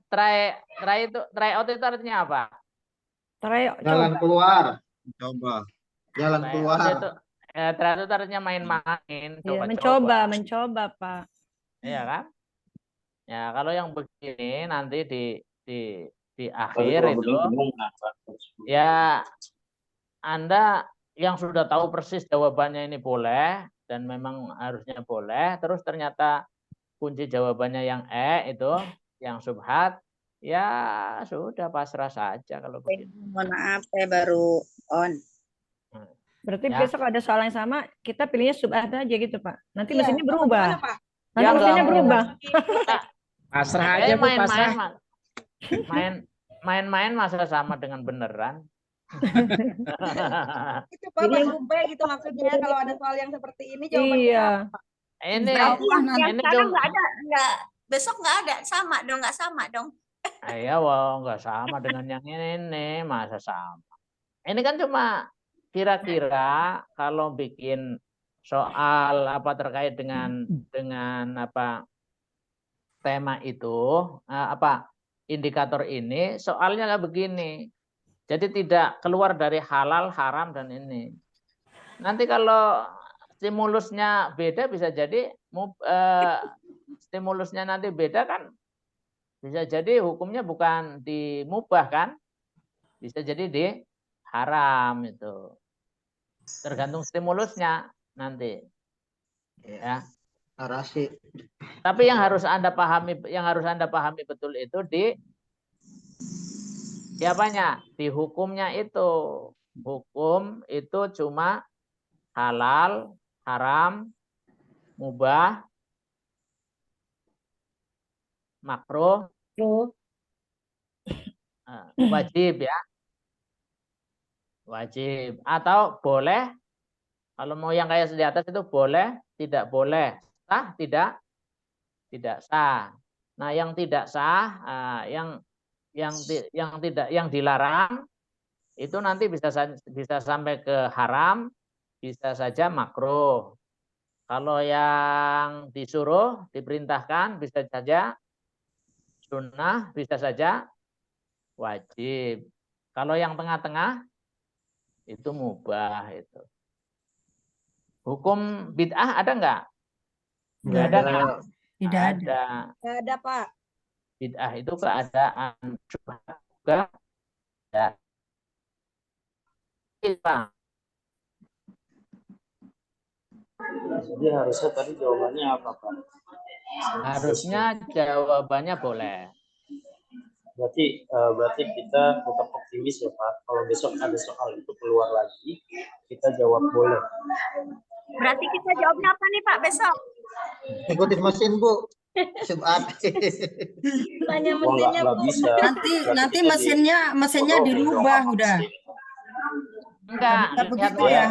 Tryout itu artinya apa? Jalan keluar. Coba. Jalan keluar. Tryout itu artinya main-main. Iya, mencoba, Pak. Iya kan? Ya kalau yang begini nanti di akhir itu ya Anda yang sudah tahu persis jawabannya ini boleh dan memang harusnya boleh, terus ternyata kunci jawabannya yang itu yang subhat, ya sudah pasrah saja kalau begitu. Mohon maaf, saya baru on. Berarti Ya. besok ada soal yang sama, kita pilihnya subhat aja gitu, Pak. Nanti Iya, mesinnya Bapak berubah. gimana, Pak? Nanti Ya, mesinnya nggak berubah. Pasrah aja Bu, pasrah. Main-main masa sama dengan beneran. Itu Pak, Pak Rupe gitu maksudnya kalau ada soal yang seperti ini jawabannya Iya. apa? Ini Yang ini sekarang nggak ada, besok nggak ada, nggak sama dong. iya, nggak sama dengan yang ini, masa sama. Ini kan cuma kira-kira kalau bikin soal apa terkait dengan apa tema itu, apa indikator ini, soalnya nggak begini. Jadi tidak keluar dari halal, haram dan ini. Nanti kalau stimulusnya beda bisa jadi stimulusnya nanti beda kan, bisa jadi hukumnya bukan dimubah kan, bisa jadi di haram itu. Tergantung stimulusnya nanti. Ya. Narasi. Tapi yang harus Anda pahami betul itu di siapanya? Di hukumnya itu. Hukum itu cuma halal, haram, mubah, makruh, wajib ya. Wajib atau boleh, kalau mau yang kayak di atas itu boleh, tidak boleh, sah, tidak sah. Nah, yang tidak sah, yang dilarang itu nanti bisa sampai ke haram, bisa saja makruh. Kalau yang disuruh, diperintahkan bisa saja sunnah, bisa saja wajib. Kalau yang tengah-tengah itu mubah itu. Hukum bid'ah ada enggak? Enggak ada kan? Tidak ada. Nggak ada, Pak. Bid'ah itu keadaan syubhat juga ada. Jadi harusnya tadi jawabannya apa, Pak? Harusnya jawabannya boleh. Berarti kita tetap optimis ya Pak. Kalau besok ada soal itu keluar lagi, kita jawab boleh. Berarti kita jawabnya apa nih Pak besok? Ikutin mesin Bu. Subhat. Tanya mesinnya Bu. Bisa. Nanti mesinnya dirubah udah. Enggak, begitu ya,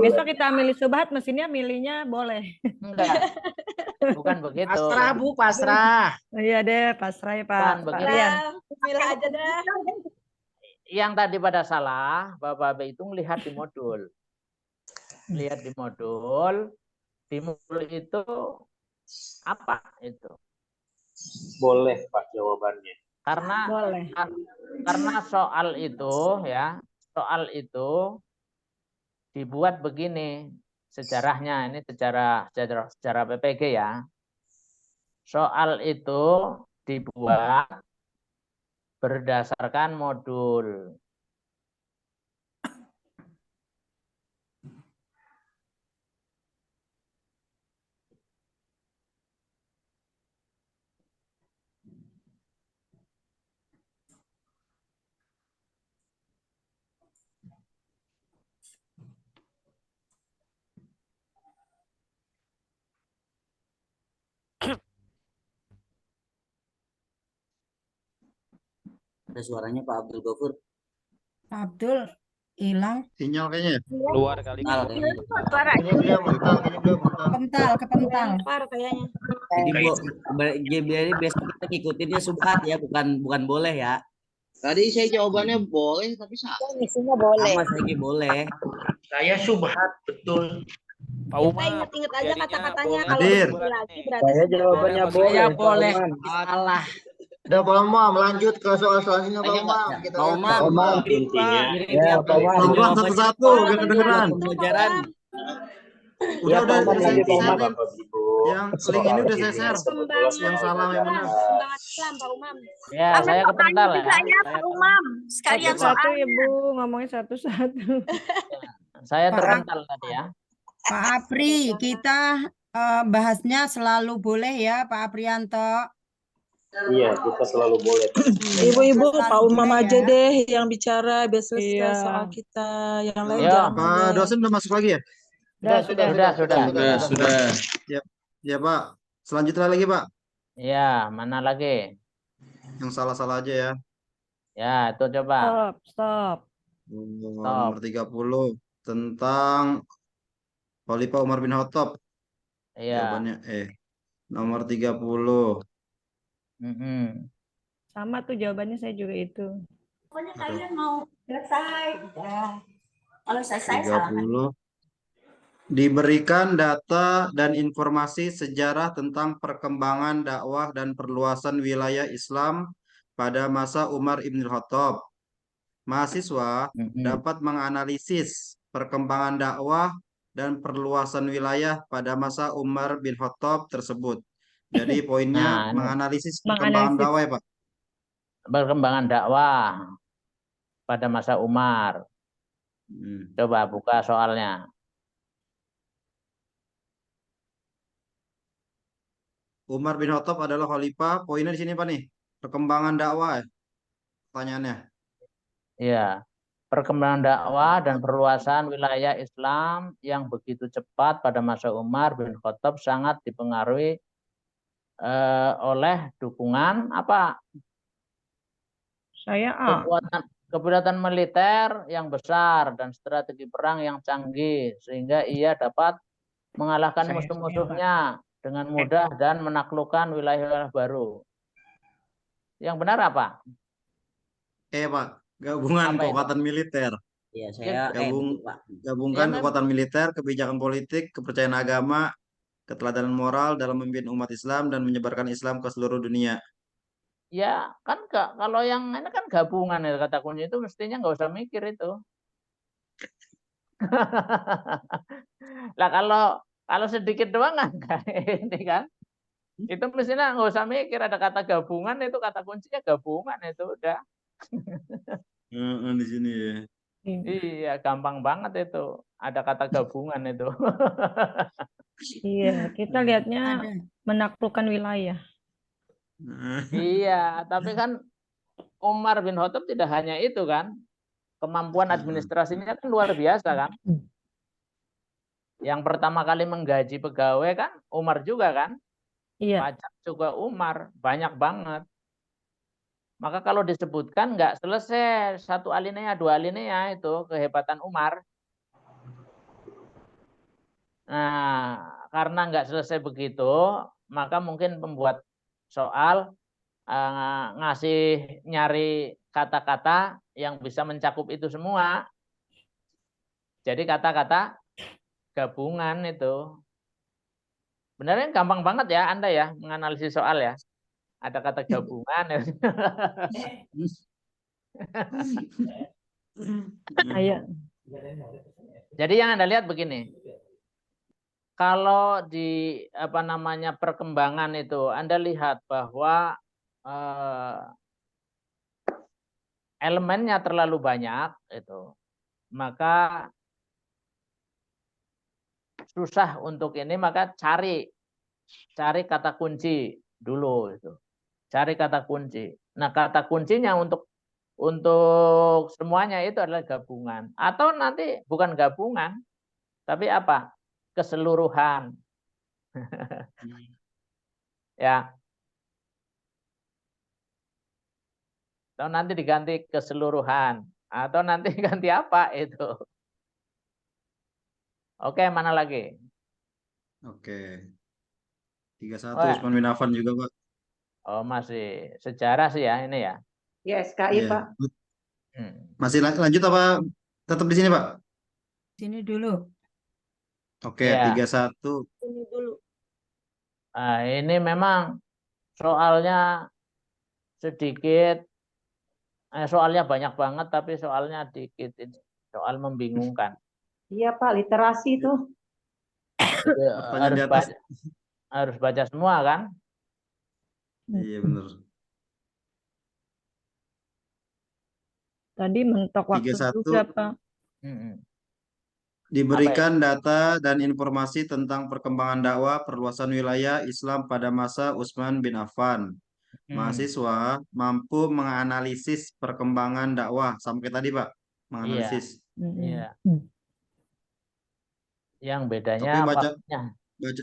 besok kita milih subhat, mesinnya milihnya boleh. Enggak. Bukan begitu. Pasrah Bu, pasrah. Iya deh, pasrah ya Pak. Bukan Pak Bismillah aja dah. Yang tadi pada salah, Bapak-Bapak itu melihat di modul. Lihat di modul itu apa itu? Boleh Pak jawabannya. Karena soal itu dibuat begini sejarahnya, ini sejarah PPG ya. Soal itu dibuat berdasarkan modul. Ada suaranya Pak Abdul Ghafur. Pak Abdul hilang. Sinyal kayaknya. Keluar kali. Kepental. Kayaknya. Jadi besok kita ngikutinnya subhat ya, bukan boleh ya. Tadi saya jawabannya boleh, tapi salah. Misinya boleh. Sama saya boleh. Saya subhat, betul. Pak Kita Umar. inget-inget aja kata-katanya boleh. kalau Hadir. disuruh lagi berarti. Saya jawabannya boleh. Saya Pak boleh. Umam. Salah. Udah Pak Umam, lanjut ke soal selanjutnya Pak Umam. Kita Pak Umam. Pak Umam. Intinya. Ya, Pak Umam. Pelan-pelan satu-satu, biar kedengeran. Pembelajaran. Ya, Pak Umam, lanjut Pak Umam. Yang link ini udah saya share. Yang salah yang benar. Perkembangan Islam Pak Umam. Ya, saya kepental ya. Pak Umam. Sekalian Satu soal. ya Bu, ngomongnya satu-satu. Saya terpental tadi ya. Pak Apri, kita bahasnya selalu boleh ya Pak Aprianto. Iya, kita selalu boleh. Ibu-ibu, Pak Umam boleh aja ya. deh yang bicara biar selesai Iya. soal kita. Yang lain Iya. jangan Pak deh. dosen udah masuk lagi ya? Sudah. Ya Pak. Selanjutnya lagi Pak. Ya, mana lagi? Yang salah-salah aja ya. Ya, itu coba. Stop. Nomor 30 tentang Khalifah Umar bin Khattab. Iya. Jawabannya nomor 30. Sama tuh jawabannya saya juga itu. Pokoknya kalian mau selesai. Udah. Kalau selesai salah. 30. Diberikan data dan informasi sejarah tentang perkembangan dakwah dan perluasan wilayah Islam pada masa Umar Ibn Khattab. Mahasiswa dapat menganalisis perkembangan dakwah dan perluasan wilayah pada masa Umar bin Khattab tersebut. Jadi poinnya menganalisis perkembangan dakwah ya Pak. Perkembangan dakwah pada masa Umar. Coba buka soalnya. Umar bin Khattab adalah khalifah. Poinnya di sini Pak nih. Perkembangan dakwah. Pertanyaannya. Iya. Perkembangan dakwah dan perluasan wilayah Islam yang begitu cepat pada masa Umar bin Khattab sangat dipengaruhi oleh dukungan apa? Saya Kekuatan militer yang besar dan strategi perang yang canggih sehingga ia dapat mengalahkan musuh-musuhnya dengan mudah dan menaklukkan wilayah baru. Yang benar apa? Pak, gabungan apa kekuatan militer. Iya, saya gabungkan kekuatan militer, kebijakan politik, kepercayaan agama, keteladanan moral dalam memimpin umat Islam dan menyebarkan Islam ke seluruh dunia. Ya, kan kalau yang ini kan gabungan ya, kata kunci itu mestinya nggak usah mikir itu. Lah kalau sedikit doang enggak ini kan. Itu mestinya nggak usah mikir, ada kata gabungan, itu kata kuncinya gabungan itu udah. Di sini ya. Iya, gampang banget itu. Ada kata gabungan itu. Iya, kita lihatnya menaklukkan wilayah. Iya, tapi kan Umar bin Khattab tidak hanya itu kan. Kemampuan administrasinya kan luar biasa kan. Yang pertama kali menggaji pegawai kan Umar juga kan. Iya. Pajak juga Umar, banyak banget. Maka kalau disebutkan nggak selesai satu alinea, dua alinea itu kehebatan Umar. Nah, karena nggak selesai begitu, maka mungkin pembuat soal ngasih nyari kata-kata yang bisa mencakup itu semua. Jadi kata-kata gabungan itu. Benernya gampang banget ya Anda ya menganalisis soal ya. Ada kata gabungan. Ayo. Jadi yang Anda lihat begini. Kalau di perkembangan itu Anda lihat bahwa elemennya terlalu banyak itu, maka susah untuk ini, maka cari kata kunci dulu itu. Cari kata kunci. Nah, kata kuncinya untuk semuanya itu adalah gabungan. Atau nanti bukan gabungan, tapi apa? Keseluruhan. Ya. Atau nanti diganti keseluruhan. Atau nanti ganti apa itu. Oke, mana lagi? Oke. 31 Usman bin Affan juga, Pak. Oh, masih sejarah sih ya ini ya. Yes, KI, Pak. Masih lanjut apa tetap di sini, Pak? Sini dulu. Oke, 31. Sini dulu. Nah, ini memang soalnya sedikit, soalnya banyak banget, tapi soalnya dikit. Soal membingungkan. Iya, Pak, literasi itu. Harus baca semua kan? Iya, benar. Tadi mentok waktu juga, Pak. Diberikan data dan informasi tentang perkembangan dakwah perluasan wilayah Islam pada masa Utsman bin Affan. Mahasiswa mampu menganalisis perkembangan dakwah sampai tadi, Pak, menganalisis. Iya. Yang bedanya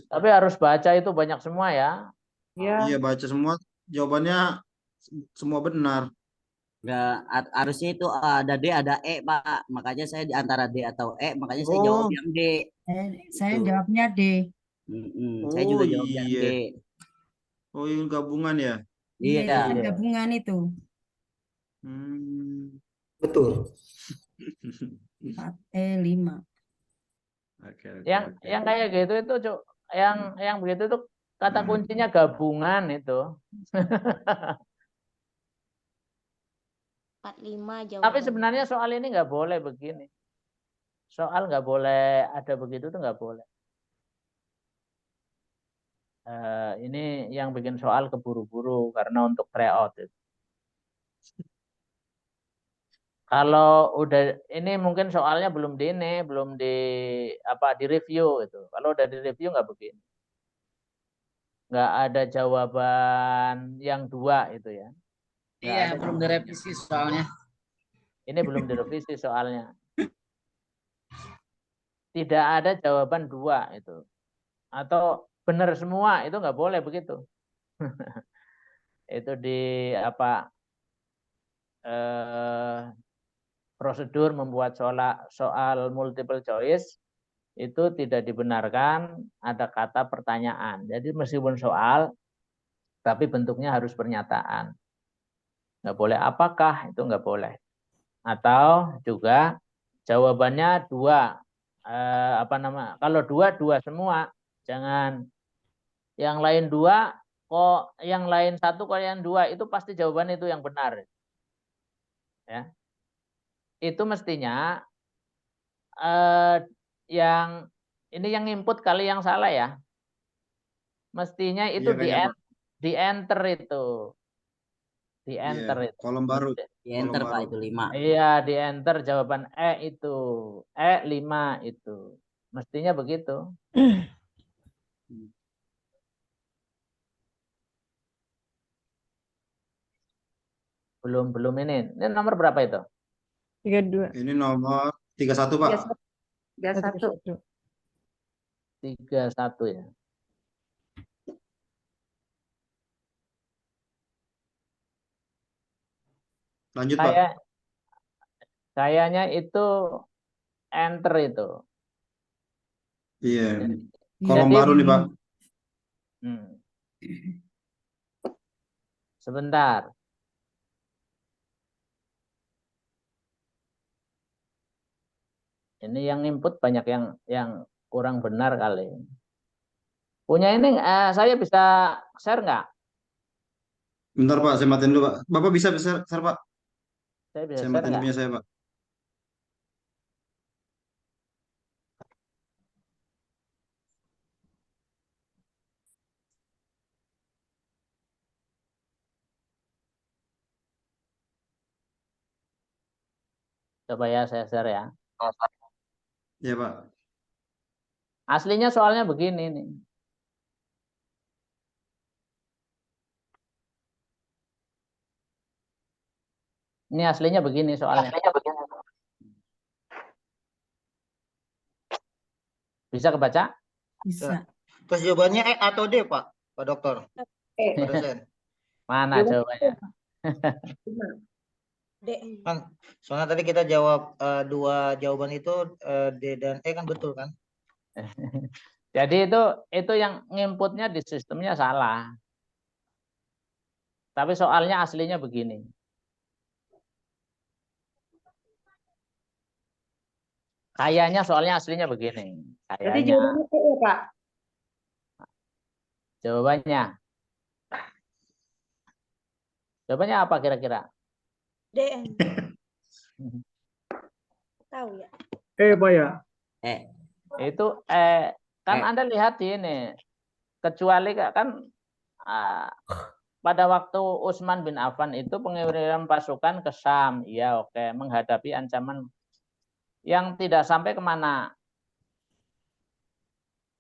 Tapi harus baca itu banyak semua ya. Iya, baca semua. Jawabannya semua benar. Enggak, harusnya itu ada D ada E, Pak. Makanya saya di antara D atau E, makanya saya jawab yang D. Saya jawabnya D. Saya juga jawab yang D. Oh, ini gabungan ya? Iya, gabungan itu. Betul. 4E5. Yang kayak gitu itu, Cuk, yang begitu itu kata kuncinya gabungan itu. 45 jawaban. Tapi sebenarnya soal ini nggak boleh begini. Soal nggak boleh ada begitu tuh nggak boleh. Ini yang bikin soal keburu-buru karena untuk tryout itu. Kalau udah ini mungkin soalnya belum di review itu. Kalau udah di review nggak begini. Nggak ada jawaban yang dua itu ya. Iya, belum direvisi soalnya. Ini belum direvisi soalnya. Tidak ada jawaban dua itu. Atau benar semua itu nggak boleh begitu. Itu di prosedur membuat soal multiple choice itu tidak dibenarkan ada kata pertanyaan. Jadi meskipun soal, tapi bentuknya harus pernyataan. Nggak boleh apakah, itu nggak boleh. Atau juga jawabannya dua. Kalau dua semua, jangan yang lain dua, kok yang lain satu, kok yang dua, itu pasti jawaban itu yang benar. Ya. Itu mestinya yang input kali yang salah ya. Mestinya itu di enter itu. Di enter itu. Kolom baru. Di enter Pak itu 5. Iya, di enter jawaban itu. 5 itu. Mestinya begitu. Belum ini. Ini nomor berapa itu? 32. Ini nomor 31, Pak. 31. 31 ya. Lanjut, Pak. Kayaknya itu enter itu. Iya. Kolom baru nih, Pak. Sebentar. Ini yang input banyak yang kurang benar kali. Punya ini saya bisa share nggak? Bentar, Pak, saya matiin dulu, Pak. Bapak bisa share, Pak? Saya bisa Saya share matiin nggak? punya saya, Pak. Coba ya saya share ya. Iya, Pak. Aslinya soalnya begini nih. Ini aslinya begini soalnya. Bisa kebaca? Bisa. Terus jawabannya E atau D, Pak? Pak Dokter? Pak dosen. Mana jawabannya? D. Kan soalnya tadi kita jawab dua jawaban itu D dan E kan betul kan? Jadi itu yang nginputnya di sistemnya salah. Tapi soalnya aslinya begini. Kayaknya soalnya aslinya begini. Jadi Kayaknya. jawabannya E ya, Pak? Jawabannya apa kira-kira? D. Tahu ya? Pak ya? Itu kan Anda lihat ini. Kecuali kan pada waktu Utsman bin Affan itu pengiriman pasukan ke Syam. Iya, oke. Menghadapi ancaman yang tidak sampai kemana?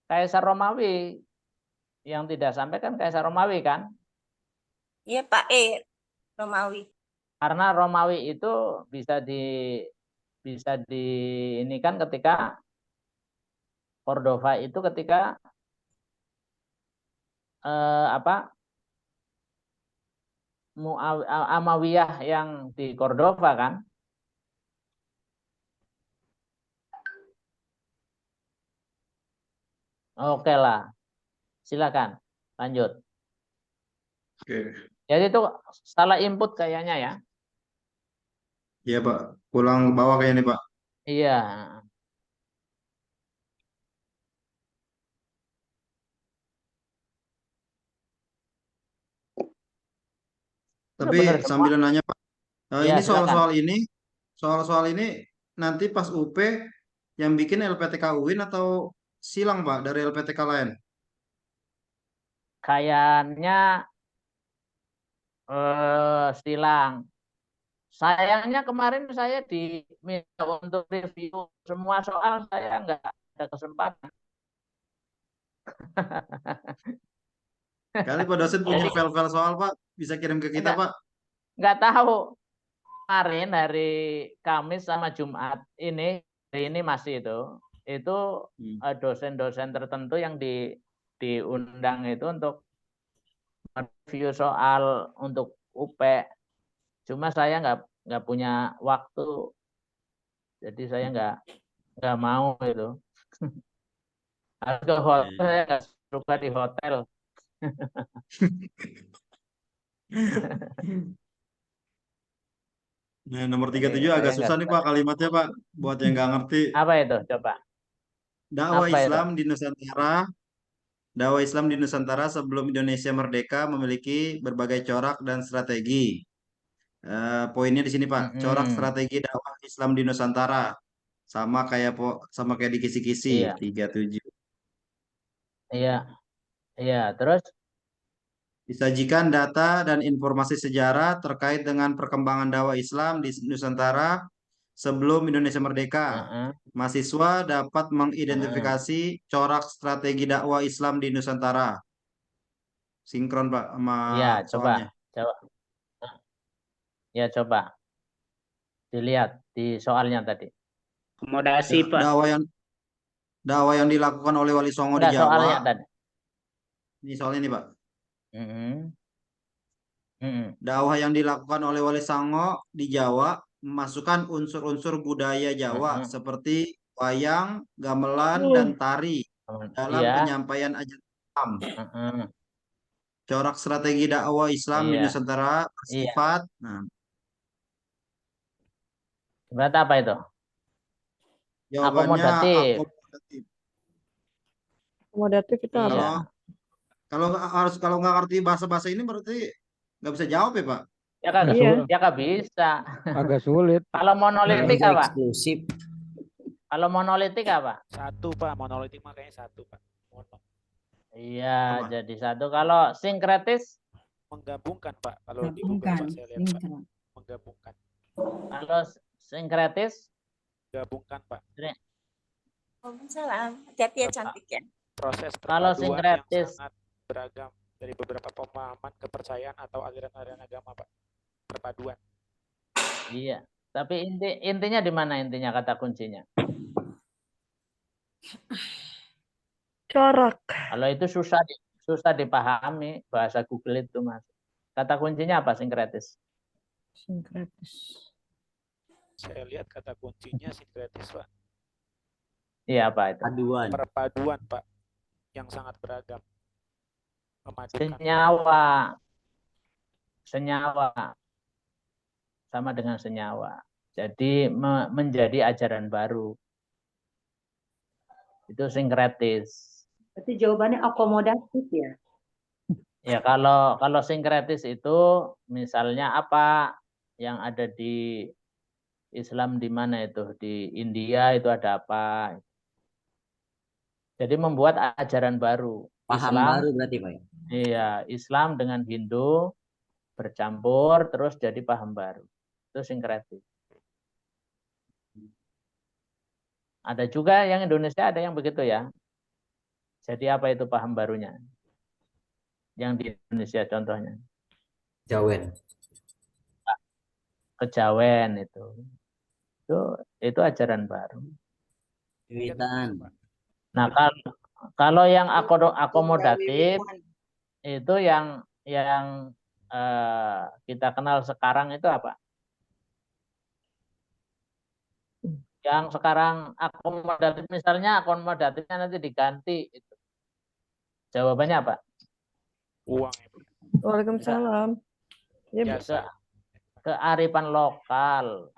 Kaisar Romawi. Yang tidak sampai kan Kaisar Romawi kan? Iya Pak, Romawi. Karena Romawi itu bisa di ini kan ketika Cordova itu ketika Amawiyah yang di Cordova kan? Oke lah, silakan lanjut. Oke. Jadi itu salah input kayaknya ya. Iya, Pak. Pulang ke bawah kayaknya nih, Pak. Iya. Tapi benar semua. sambil nanya Pak, Ya, ini silakan. soal-soal ini nanti pas UP yang bikin LPTK UIN atau silang Pak dari LPTK lain? Kayaknya silang. Sayangnya kemarin saya diminta untuk review semua soal, saya nggak ada kesempatan. Kali Pak dosen punya Jadi file-file soal Pak, bisa kirim ke kita Pak. nggak tahu. Kemarin hari Kamis sama Jumat ini, hari ini masih itu dosen-dosen tertentu yang diundang itu untuk review soal untuk UP. Cuma saya nggak punya waktu, jadi saya nggak mau itu. Harus ke hotel, saya nggak suka di hotel. Nah, nomor 37 agak susah nih Pak kalimatnya Pak, buat yang nggak ngerti. Apa itu? Coba. Dakwah Apa itu? Islam di Nusantara, dakwah Islam di Nusantara sebelum Indonesia merdeka memiliki berbagai corak dan strategi. Poinnya di sini Pak, corak strategi dakwah Islam di Nusantara sama kayak di kisi-kisi Iya. 37. Iya, iya. Terus Disajikan data dan informasi sejarah terkait dengan perkembangan dakwah Islam di Nusantara sebelum Indonesia merdeka. Mahasiswa dapat mengidentifikasi corak strategi dakwah Islam di Nusantara. Sinkron Pak sama ya, soalnya. coba. Ya, coba. Dilihat di soalnya tadi. Akomodasi Pak. Dakwah yang dilakukan oleh Wali Songo di Enggak, Jawa. soalnya tadi. Ini soalnya nih Pak. Dakwah yang dilakukan oleh Wali Songo di Jawa memasukkan unsur-unsur budaya Jawa seperti wayang, gamelan, dan tari dalam penyampaian ajaran Islam. Corak strategi dakwah Islam di Nusantara bersifat. Nah, berarti apa itu? jawabannya Akomodatif. Akomodatif itu apa? Kalau nggak ngerti bahasa ini berarti nggak bisa jawab ya Pak? Ya kak bisa. Agak sulit. Kalau monolitik apa? Eksklusif. Kalau monolitik apa? Satu Pak, monolitik makanya satu Pak. Mono. Iya, jadi satu. Kalau sinkretis? Menggabungkan Pak. Kalau di Google Pak saya lihat Pak. Menggabungkan. Kalau sinkretis? Gabungkan Pak. Waalaikumsalam. Hati-hati ya cantik ya. Proses kalau perpaduan sinkretis yang sangat beragam dari beberapa pemahaman kepercayaan atau aliran-aliran agama Pak. Perpaduan. Iya, tapi intinya di mana intinya kata kuncinya? Corak. Kalau itu susah dipahami bahasa Google itu Mas. Kata kuncinya apa sinkretis? Sinkretis. Saya lihat kata kuncinya sinkretis Pak. Iya apa itu? Perpaduan Pak, yang sangat beragam. Memadukan. Senyawa. Sama dengan senyawa. Jadi menjadi ajaran baru. Itu sinkretis. Berarti jawabannya akomodatif ya? Ya kalau sinkretis itu misalnya apa yang ada di Islam di mana itu? Di India itu ada apa? Jadi membuat ajaran baru. Paham Islam, baru berarti Pak. Iya, Islam dengan Hindu bercampur terus jadi paham baru. Itu sinkretis. Ada juga yang Indonesia ada yang begitu ya. Jadi apa itu paham barunya? Yang di Indonesia contohnya. Jawen. Kejawen itu ajaran baru. Nah kalau yang akomodatif itu yang kita kenal sekarang itu apa? Yang sekarang akomodatif misalnya akomodatifnya nanti diganti itu. Jawabannya apa? Uang. Waalaikumsalam. Ya, kearifan lokal.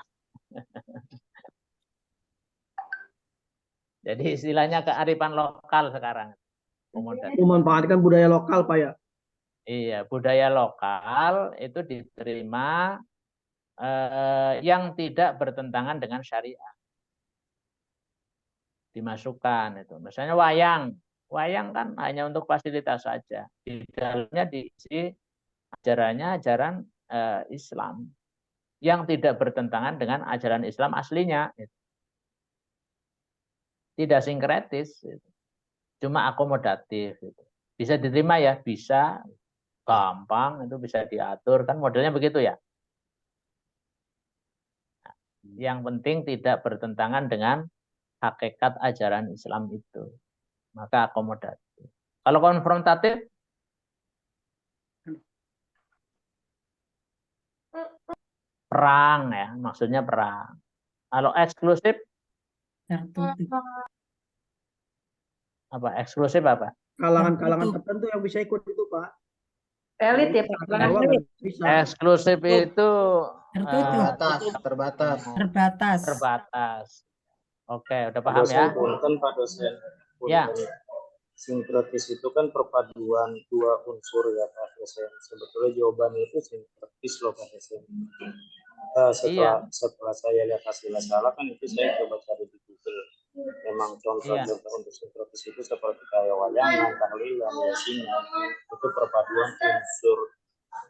Jadi istilahnya kearifan lokal sekarang. Memanfaatkan budaya lokal Pak ya? Iya, budaya lokal itu diterima yang tidak bertentangan dengan syariat. Dimasukkan itu. Misalnya wayang. Wayang kan hanya untuk fasilitas saja. Di dalamnya diisi ajaran Islam yang tidak bertentangan dengan ajaran Islam aslinya. Tidak sinkretis. Cuma akomodatif. Bisa diterima ya? Bisa. Gampang, itu bisa diatur. Kan modelnya begitu ya. Yang penting tidak bertentangan dengan hakikat ajaran Islam itu. Maka akomodatif. Kalau konfrontatif, perang ya, maksudnya perang. Kalau eksklusif, apa? Eksklusif apa? Kalangan-kalangan tertentu yang bisa ikut itu, Pak. Elit ya, Pak. Eksklusif itu terbatas. Oke, udah paham ya? Punten Pak dosen. Ya. Sinkretis itu kan perpaduan dua unsur ya Pak dosen. Sebetulnya jawaban itu sinkretis loh Pak dosen. Setelah saya lihat hasilnya salah kan itu saya coba cari di Google. Memang contoh untuk sinkretis itu seperti kayak wayangan, tahlilan, yasinan. Itu perpaduan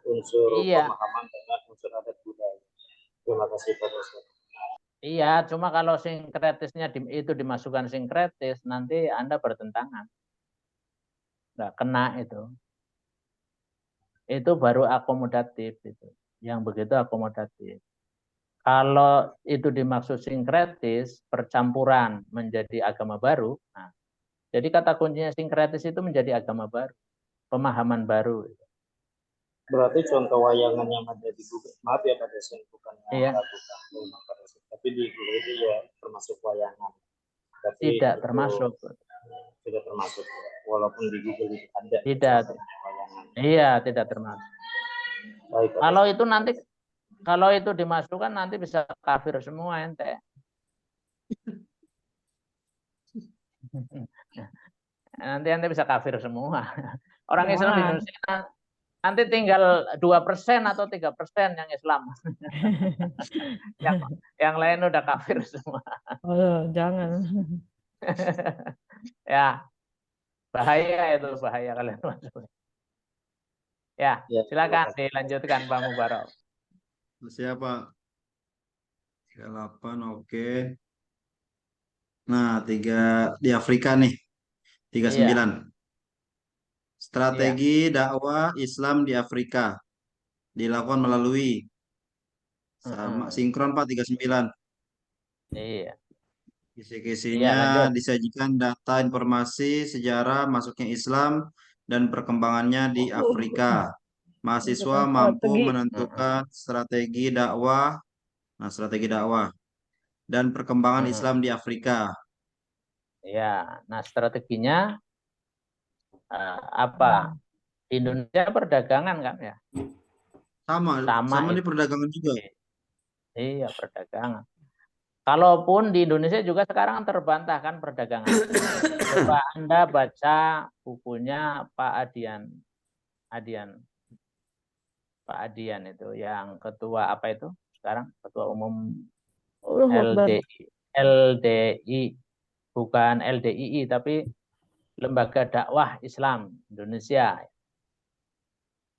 unsur pemahaman dengan unsur adat budaya. Terima kasih Pak dosen. Iya, cuma kalau sinkretisnya itu dimasukkan sinkretis, nanti Anda bertentangan. Nggak kena itu. Itu baru akomodatif. Itu. Yang begitu akomodatif. Kalau itu dimaksud sinkretis, percampuran menjadi agama baru. Nah, jadi kata kuncinya sinkretis itu menjadi agama baru. Pemahaman baru. Berarti contoh wayangan yang ada di Google, maaf ya Pak dosen, bukan tapi di Google itu ya termasuk wayangan. Tapi tidak termasuk. Tidak termasuk, walaupun di Google itu ada. Tidak. Iya, tidak termasuk. Baik, kalau itu nanti, kalau itu dimasukkan nanti bisa kafir semua ente. Nanti ente bisa kafir semua. Orang Islam di Indonesia nanti tinggal 2% atau 3% yang Islam. yang lain udah kafir semua. Oh, jangan. Ya, bahaya itu, bahaya kalian masuk. Ya, silakan dilanjutkan Pak Mubarok. Siapa? 38, oke. Nah, 3 di Afrika nih. 39. Strategi dakwah Islam di Afrika dilakukan melalui sama sinkron Pak 39. Iya. Kisi-kisinya disajikan data informasi sejarah masuknya Islam dan perkembangannya di Afrika. Mahasiswa mampu menentukan strategi dakwah, strategi dakwah dan perkembangan Islam di Afrika. Ya, nah strateginya apa? Di Indonesia perdagangan kan ya? Sama di perdagangan juga. Iya, perdagangan. Kalaupun di Indonesia juga sekarang terbantahkan perdagangan. Coba Anda baca bukunya Pak Adian. Pak Adian itu yang ketua apa itu? Sekarang ketua umum LDI. Bukan LDII tapi Lembaga Dakwah Islam Indonesia.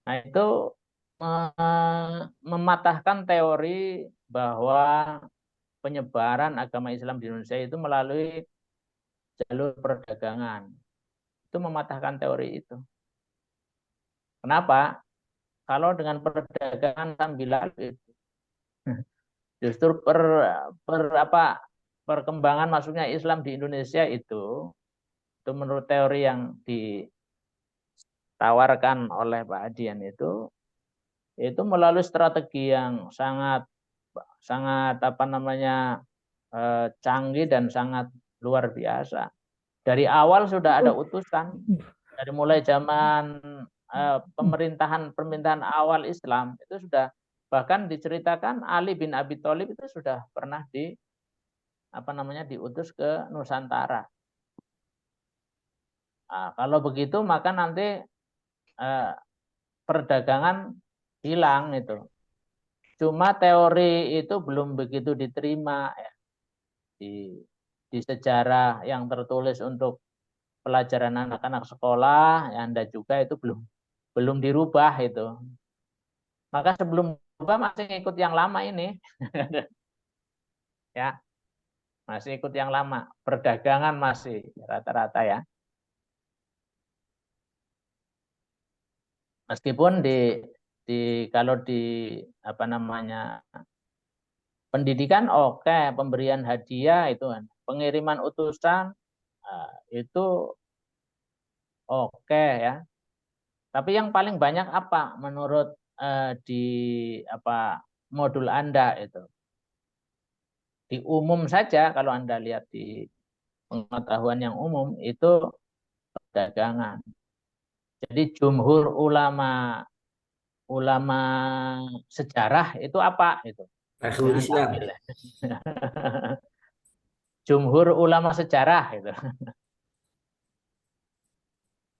Nah, itu mematahkan teori bahwa penyebaran agama Islam di Indonesia itu melalui jalur perdagangan. Itu mematahkan teori itu. Kenapa? Kalau dengan perdagangan sambil itu justru perkembangan masuknya Islam di Indonesia itu menurut teori yang ditawarkan oleh Pak Adian itu melalui strategi yang sangat canggih dan sangat luar biasa. Dari awal sudah ada utusan, dari mulai zaman pemerintahan awal Islam itu sudah, bahkan diceritakan Ali bin Abi Thalib itu sudah pernah diutus ke Nusantara. Nah, kalau begitu maka nanti perdagangan hilang itu. Cuma teori itu belum begitu diterima ya. Di sejarah yang tertulis untuk pelajaran anak-anak sekolah, ya Anda juga itu belum dirubah itu. Maka sebelum berubah masih ikut yang lama ini. Ya. Masih ikut yang lama. Perdagangan masih rata-rata ya. Meskipun kalau di apa namanya pendidikan oke, pemberian hadiah itu kan, pengiriman utusan itu oke ya. Tapi yang paling banyak apa menurut di apa modul Anda itu? Di umum saja kalau Anda lihat di pengetahuan yang umum itu perdagangan. Jadi jumhur ulama sejarah itu apa itu? Akhirul Islam. Jumhur ulama sejarah itu.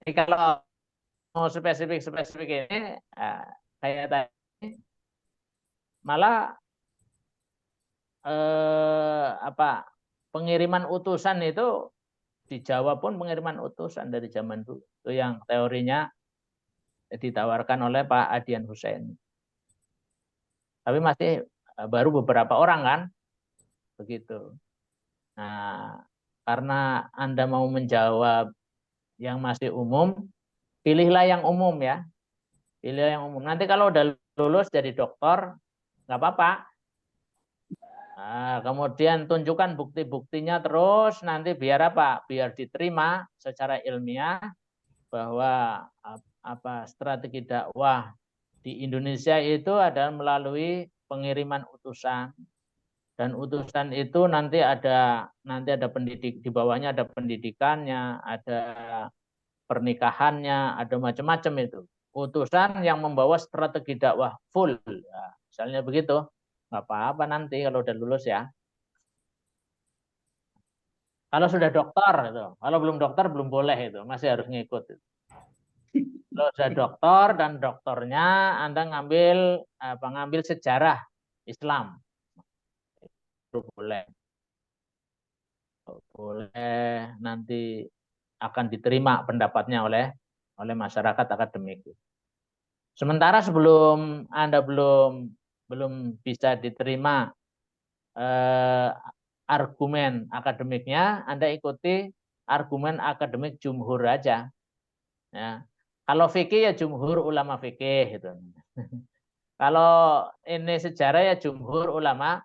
Jadi kalau mau spesifik ini kayak tadi malah pengiriman utusan itu di Jawa pun pengiriman utusan dari zaman dulu itu yang teorinya ditawarkan oleh Pak Adian Hussein. Tapi masih baru beberapa orang kan begitu. Nah, karena Anda mau menjawab yang masih umum, pilihlah yang umum ya. Pilih yang umum. Nanti kalau udah lulus jadi dokter, nggak apa-apa. Nah, kemudian tunjukkan bukti-buktinya terus nanti biar apa? Biar diterima secara ilmiah bahwa strategi dakwah di Indonesia itu adalah melalui pengiriman utusan. Dan utusan itu nanti ada pendidik di bawahnya, ada pendidikannya, ada pernikahannya, ada macam-macam itu. Utusan yang membawa strategi dakwah full. Ya, misalnya begitu. Nggak apa-apa nanti kalau udah lulus ya. Kalau sudah dokter itu, kalau belum dokter belum boleh itu, masih harus ngikut. Kalau sudah dokter dan dokternya Anda ngambil sejarah Islam, itu boleh. Boleh nanti akan diterima pendapatnya oleh masyarakat akademik. Sementara sebelum Anda belum bisa diterima argumen akademiknya, Anda ikuti argumen akademik jumhur aja. Ya. Kalau fikih ya jumhur ulama fikih gitu. Kalau ini sejarah ya jumhur ulama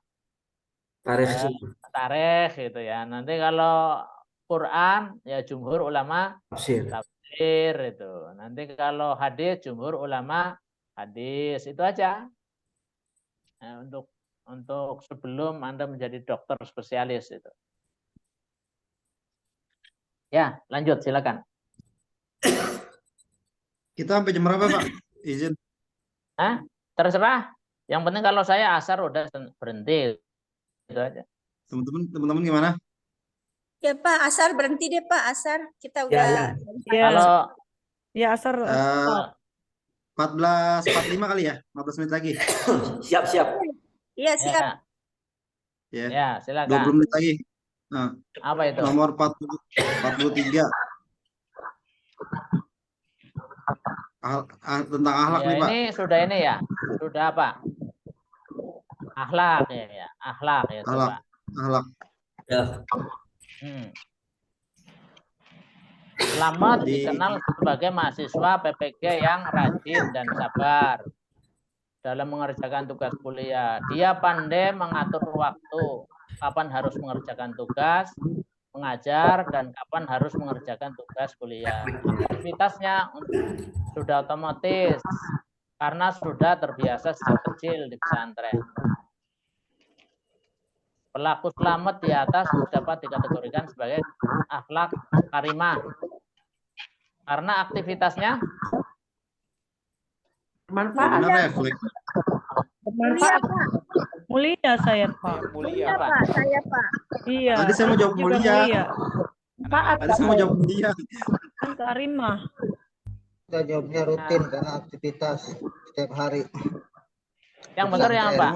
tarikh gitu ya. Nanti kalau Quran ya jumhur ulama tafsir itu. Nanti kalau hadis jumhur ulama hadis, itu aja. Nah, untuk sebelum Anda menjadi dokter spesialis itu. Ya, lanjut silakan. Kita sampai jam berapa, Pak? Izin. Terserah. Yang penting kalau saya asar udah berhenti. Itu aja. Teman-teman gimana? Ya Pak, asar berhenti deh Pak, asar. Kita udah. Kalau asar. 14.45 kali ya? 15 menit lagi. Siap. Iya, siap. Ya, silakan. 20 menit lagi. Nah, apa itu? Nomor 43. Tentang akhlak nih, Pak. Ini sudah ya. Sudah apa? Akhlak ya. Akhlak ya, Pak. Akhlak. Ya. Slamet dikenal sebagai mahasiswa PPG yang rajin dan sabar dalam mengerjakan tugas kuliah. Dia pandai mengatur waktu, kapan harus mengerjakan tugas mengajar dan kapan harus mengerjakan tugas kuliah. Aktivitasnya sudah otomatis karena sudah terbiasa sejak kecil di pesantren. Pelaku slamet di atas dapat dikategorikan sebagai akhlak karimah karena aktivitasnya bermanfaat. Mulia saya Pak. Mulia Pak, saya Pak. Iya. Tadi saya mau jawab mulia. Tadi saya mau jawab mulia. Karimah. Kita jawabnya rutin karena aktivitas setiap hari. Yang benar yang apa?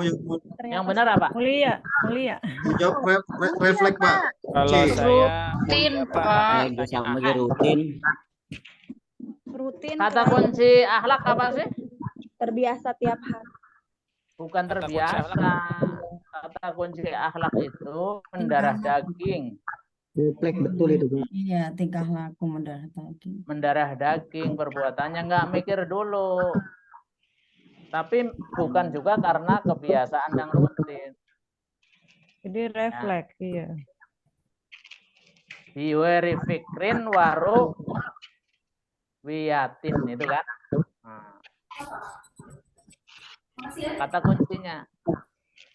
Yang benar apa? Mulia, mulia. Jawab refleks, Pak. Kalau saya Rutin, Pak. Gue sama aja rutin. Rutin. Kata Pak. kunci akhlak apa sih? Terbiasa tiap hari. Bukan terbiasa. Kata kunci akhlak itu mendarah daging. Refleks betul itu. Iya, tingkah laku mendarah daging. Mendarah daging, perbuatannya nggak mikir dulu. Tapi bukan juga karena kebiasaan yang rutin. Jadi refleks, iya. Biweri fikrin waru wiyatin itu kan. Nah.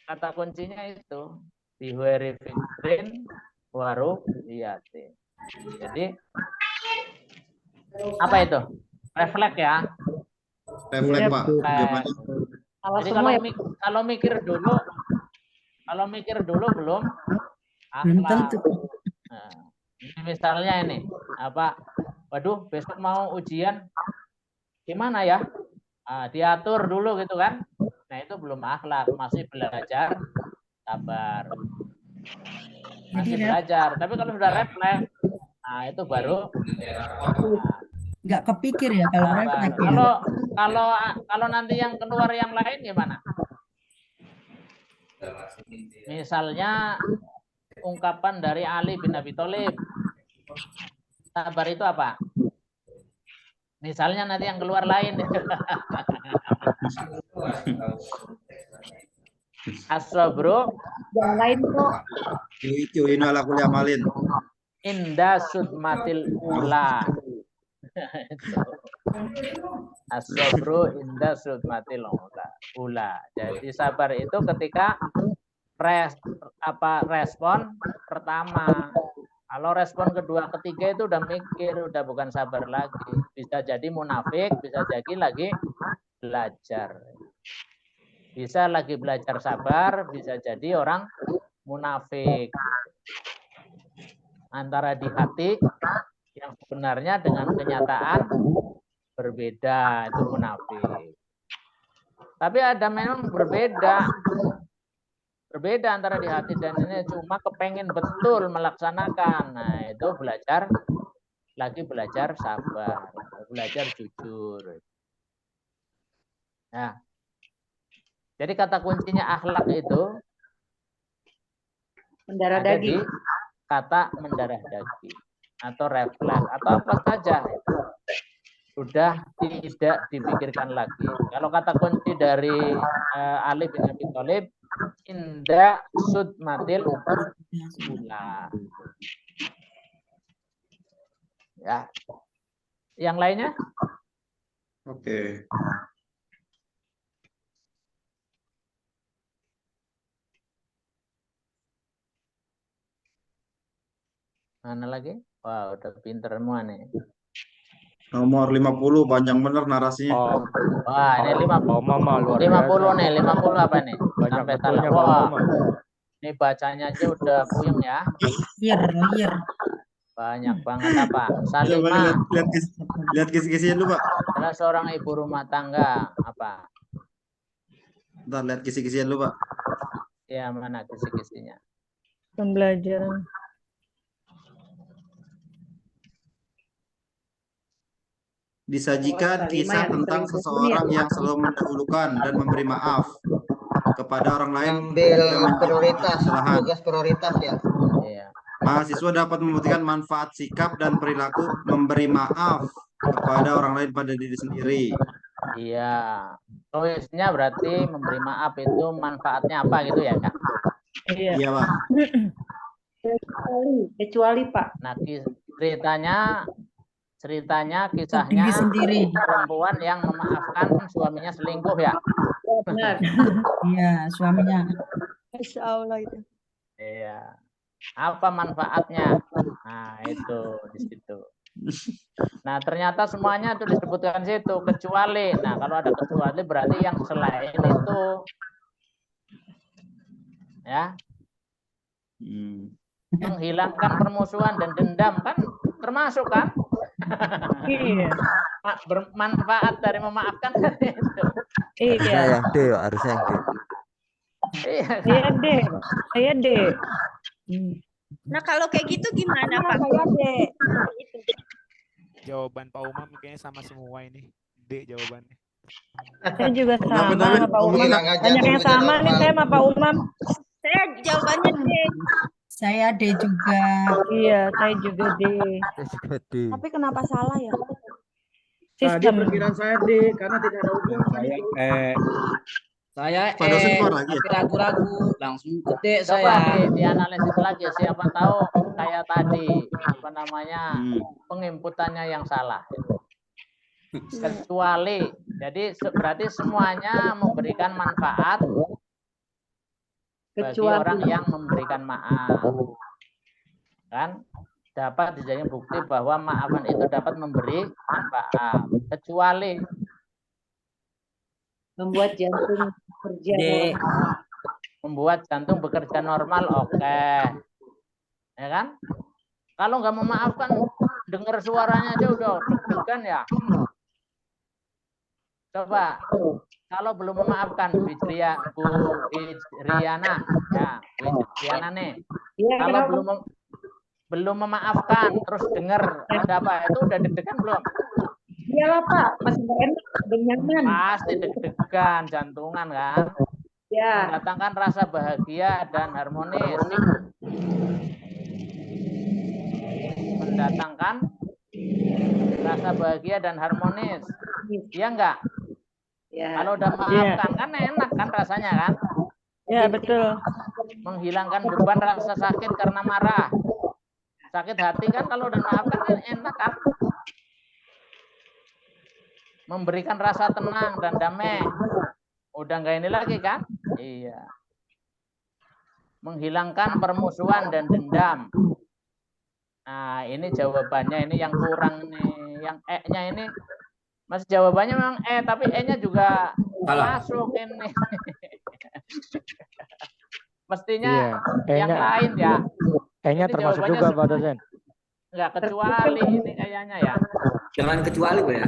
Kata kuncinya itu biweri fikrin waru wiyatin. Jadi apa itu? Refleks ya. Refleks, Pak. Jawabannya. Jadi kalau mikir dulu belum akhlak. Nah, misalnya ini apa? Waduh, besok mau ujian gimana ya? Diatur dulu gitu kan? Nah itu belum akhlak, masih belajar sabar. Masih belajar. Tapi kalau sudah refleks, nah itu baru. Nggak kepikir ya kalau refleks. Kalau nanti yang keluar yang lain gimana? Misalnya ungkapan dari Ali bin Abi Thalib. Sabar itu apa? Misalnya nanti yang keluar lain. As-sabru yang lain kok. Cuy ala kulli amalin. Inda sudmatil ula. As-sabru inda sudmatil ula. Jadi sabar itu ketika respon pertama. Kalau respon kedua, ketiga itu udah mikir, udah bukan sabar lagi. Bisa jadi munafik, bisa jadi lagi belajar. Bisa lagi belajar sabar, bisa jadi orang munafik. Antara di hati yang sebenarnya dengan kenyataan berbeda, itu munafik. Tapi ada memang berbeda antara di hati dan ini cuma kepengen betul melaksanakan. Nah itu belajar sabar, belajar jujur. Nah, jadi kata kuncinya akhlak itu mendarah ada daging. di kata mendarah daging atau refleks atau apa saja sudah tidak dipikirkan lagi. Kalau kata kunci dari Ali bin Abi Thalib, inda sudmatil ula. Ya. Yang lainnya? Oke. Mana lagi? Wah, udah pinter semua nih. Nomor 50 panjang bener narasinya. Oh, wah, ini 50 nih, 50 apa nih? Sampai salah. Wah, ini bacanya aja udah puyeng ya. Liar. Banyak banget apa? Salimah. Lihat kisi-kisinya dulu, Pak. Adalah seorang ibu rumah tangga. Apa? Bentar, lihat kisi-kisinya dulu, Pak. Ya, mana kisi-kisinya? Pembelajaran. Disajikan kisah tentang seseorang yang selalu mendahulukan dan memberi maaf kepada orang lain. Ambil prioritas, tugas prioritas ya. Iya. Mahasiswa dapat membuktikan manfaat sikap dan perilaku memberi maaf kepada orang lain pada diri sendiri. Iya. Tulisnya berarti memberi maaf itu manfaatnya apa gitu ya, Kak? Iya, Pak. Kecuali Pak. Nah, ceritanya kisahnya sendiri. Perempuan yang memaafkan suaminya selingkuh ya. Benar. Iya, suaminya. Masya Allah itu. Iya. Apa manfaatnya? Nah, itu di situ. Nah, ternyata semuanya itu disebutkan situ kecuali. Nah, kalau ada kecuali berarti yang selain itu. Ya. Menghilangkan permusuhan dan dendam kan termasuk kan? Iya. Bermanfaat dari memaafkan. Harusnya Iya. yang D, Pak. Harusnya yang D. Iya. Saya D. Saya D. Nah, kalau kayak gitu gimana, Pak? Saya D. Jawaban Pak Umam kayaknya sama semua ini. D jawabannya. Saya juga sama David, sama Pak Umam. bilang aja Banyak yang dulunya sama nih normal. saya sama Pak Umam. Saya jawabannya D. Saya D juga. Iya, saya juga D. Tapi kenapa salah ya? Tadi Sistem. perkiraan saya D karena tidak ada hubungan. Saya Pak dosen keluar lagi ya? tapi ragu-ragu langsung ketik Coba saya. dianalisis lagi, siapa tahu kayak tadi apa namanya penginputannya yang salah. Kecuali, jadi berarti semuanya memberikan manfaat bagi Kecuali. orang yang memberikan maaf, kan? Dapat dijadikan bukti bahwa maafan itu dapat memberi manfaat, kecuali Membuat jantung bekerja D. normal. membuat jantung bekerja normal, oke, ya kan? Kalau nggak memaafkan, dengar suaranya aja udah deg-degan ya. Coba, kalau belum memaafkan, Bu Ijriana, ya, Bu Ijriana nih. Iya, Kalau kenapa? belum memaafkan, terus dengar ada apa, itu udah deg-degan belum? Iyalah Pak, masih nggak enak, udah nyaman. Pasti deg-degan, jantungan kan? Ya. Mendatangkan rasa bahagia dan harmonis. Mendatangkan rasa bahagia dan harmonis. Iya enggak? Ya. Kalau udah maafkan kan enak kan rasanya kan? Ya, betul. Menghilangkan beban rasa sakit karena marah. Sakit hati kan kalau udah maafkan kan enak kan? Memberikan rasa tenang dan damai. Udah enggak ini lagi kan? Iya. Menghilangkan permusuhan dan dendam. Nah, ini jawabannya ini yang kurang nih. Yang E-nya ini Mas jawabannya memang E, tapi E-nya juga masuk ini. Mestinya yang lain ya. E-nya Ini termasuk jawabannya juga Pak dosen. enggak kecuali ini kayaknya ya. Jangan kecuali Pak ya.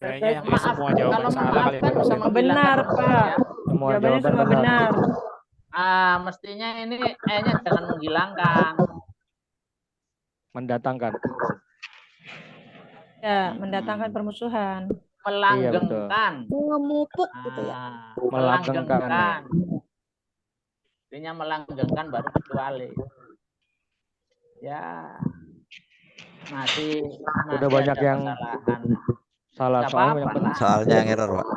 Kayaknya yang E semua jawaban Kalau salah kali memaafkan Pak bisa dosen. Benar, Pak. Semua Jawabannya jawaban semua benar. Mestinya ini E-nya jangan menghilangkan. Mendatangkan. Ya, mendatangkan permusuhan. Melanggengkan. Memupuk gitu ya. Melanggengkan. Artinya melanggengkan baru kecuali. Ya. Masih Udah banyak ada yang kesalahan. salah Nggak soalnya apa-apa banyak lah. Soalnya yang error, Pak.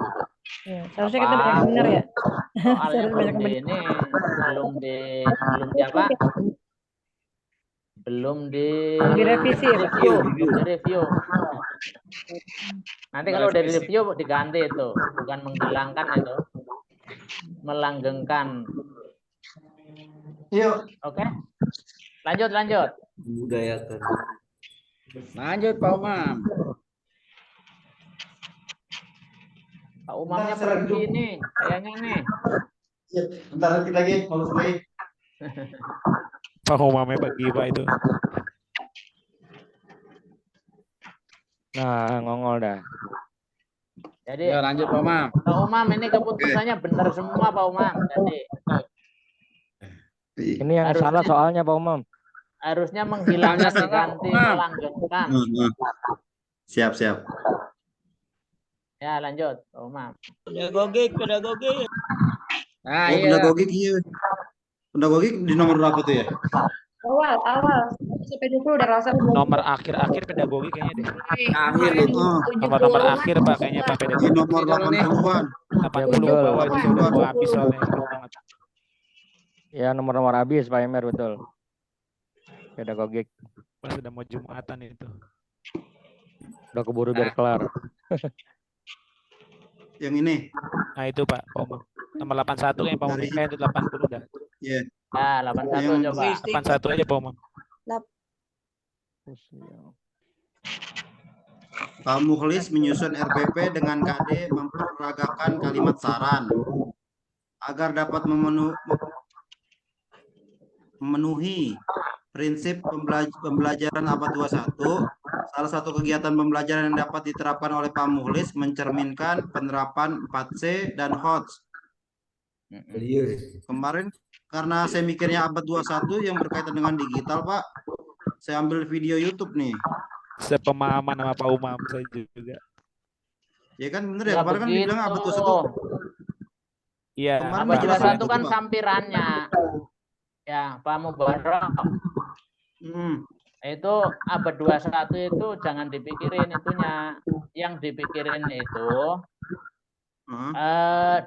Ya, seharusnya kita banyak yang benar ya. Soalnya Seharusnya belum banyak yang di benar. ini, belum di apa? Belum Direvisi, review, belum direview. Nanti kalau udah direview diganti itu, bukan menghilangkan itu, melanggengkan. Yuk. Oke, lanjut. Budayakan. Lanjut Pak Umam. Pak Umamnya pergi nih, kayaknya nih. Bentar dikit lagi, mau lagi. Pak Umamnya bagi Pak itu. Nah, ngongol dah. Jadi Ya, lanjut Pak Umam. Pak Umam ini keputusannya benar semua Pak Umam. Jadi Ini yang salah soalnya Pak Umam. harusnya menghilangkan Salah, diganti Umam. melanggengkan. Siap. Ya lanjut Pak Umam. Pedagogik. Nah, Oh, iya. pedagogik iya. Pedagogik di nomor berapa tuh ya? Awal. Sampai 20 udah rasa. Nomor akhir Iya. pedagogi kayaknya deh. Akhir itu. Nomor akhir Pak kayaknya Pak Di pedagogi. nomor 80-an. 80 ke bawah itu udah mau habis soalnya. Belum banget. Ya, nomor-nomor habis Pak Emer, betul. Pedagogik. Pas udah mau Jumatan itu. Udah keburu biar kelar. Yang ini. Nah itu Pak Umam. Nomor 81 yang Pak Umam itu 80 dah. Iya. Ya 81 coba. 81 aja Pak Umam. Pak Mukhlis menyusun RPP dengan KD memperagakan kalimat saran agar dapat memenuhi prinsip pembelajaran abad 21. Salah satu kegiatan pembelajaran yang dapat diterapkan oleh Pak Mukhlis mencerminkan penerapan 4C dan HOTS. Kemarin karena saya mikirnya abad 21 yang berkaitan dengan digital, Pak, saya ambil video YouTube nih. Sepemahaman sama Pak Umam saya juga. Ya kan bener ya, kemarin kan dibilang abad 21. Iya. Abad 21 kan sampirannya. Ya, Pak Mubarok. Itu abad 21 itu jangan dipikirin itunya. Yang dipikirin itu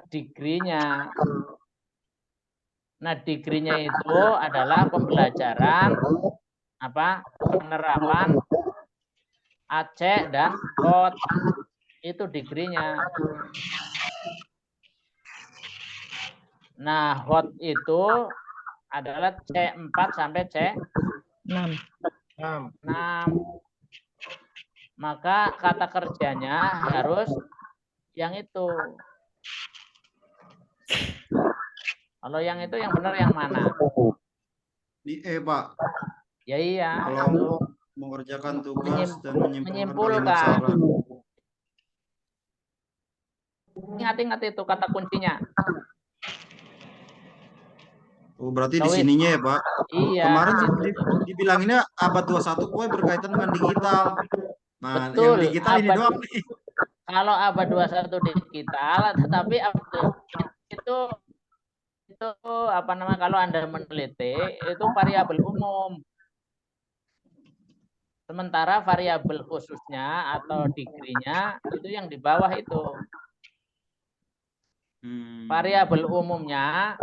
degree-nya. Nah, degree-nya itu adalah pembelajaran penerapan Aceh dan HOT. Itu degree-nya. Nah, HOT itu adalah C4 sampai C6. Maka kata kerjanya harus yang itu. Kalau yang itu yang benar yang mana? Di E, Pak. Ya iya. Kalau mengerjakan tugas dan menyimpulkan. Ingat-ingat itu kata kuncinya. Oh, berarti di sininya ya, Pak? Iya. Kemarin dibilanginnya abad 21 kue berkaitan dengan digital. Nah, betul, yang digital ini doang nih. Kalau abad 21 digital, tetapi itu kalau Anda meneliti itu variabel umum. Sementara variabel khususnya atau degree-nya itu yang di bawah itu. Variabel umumnya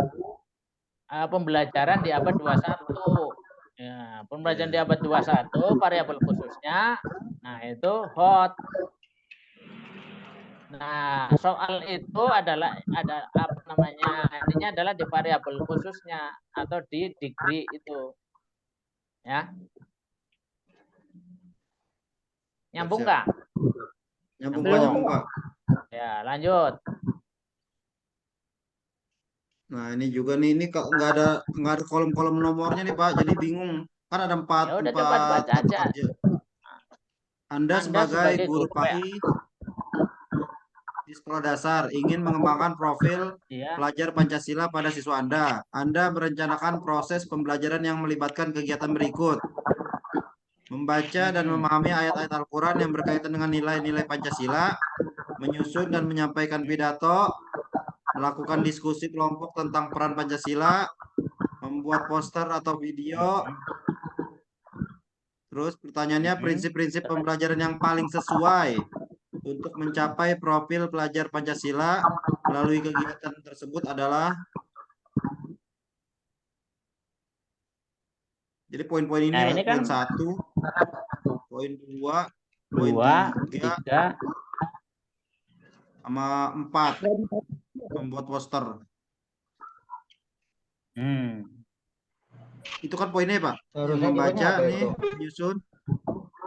pembelajaran di abad 21. Ya, pembelajaran di abad 21 variabel khususnya nah itu HOT. Nah, soal itu adalah intinya adalah di variabel khususnya atau di degree itu. Ya. Nyambung nggak? Nyambung, Pak. Ya, lanjut. Nah, ini juga nih, ini nggak ada kolom-kolom nomornya nih, Pak. Jadi bingung. Kan ada 4 Ya udah coba baca aja. Anda sebagai guru PAI di sekolah dasar ingin mengembangkan profil pelajar Pancasila pada siswa Anda. Anda merencanakan proses pembelajaran yang melibatkan kegiatan berikut. Membaca dan memahami ayat-ayat Al-Quran yang berkaitan dengan nilai-nilai Pancasila, menyusun dan menyampaikan pidato, melakukan diskusi kelompok tentang peran Pancasila, membuat poster atau video. Terus pertanyaannya, prinsip-prinsip pembelajaran yang paling sesuai untuk mencapai profil pelajar Pancasila melalui kegiatan tersebut adalah. Jadi poin-poin ini Nah, ini poin kan 1, poin 2, poin 3, sama 4. Membuat poster. Itu kan poinnya, Pak. Yang membaca nih, menyusun.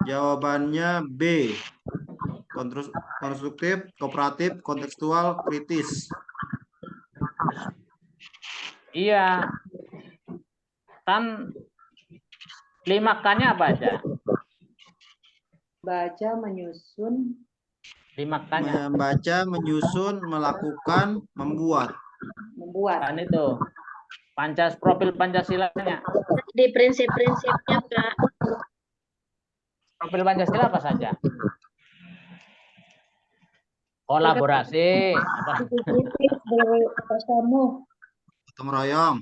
Jawabannya B. Konstruktif, kooperatif, kontekstual, kritis. Iya. Kan 5K-nya apa aja? Baca, menyusun. 5K-nya. Membaca, menyusun, melakukan, membuat. Kan itu. Profil Pancasilanya. Di prinsip-prinsipnya, Pak. Profil Pancasila apa saja? Kolaborasi. Gotong royong.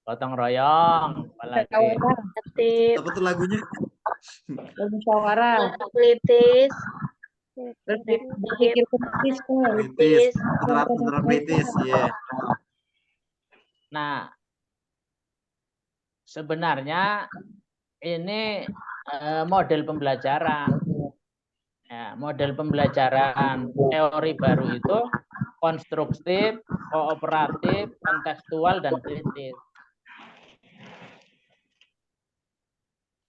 Gotong royong. Aktif. Apa tuh lagunya? Bermusyawarah. Kritis. Berpikir kritis. Beneran kritis, ya. Nah, sebenarnya ini model pembelajaran. Ya, model pembelajaran teori baru itu konstruktif, kooperatif, kontekstual, dan kritis.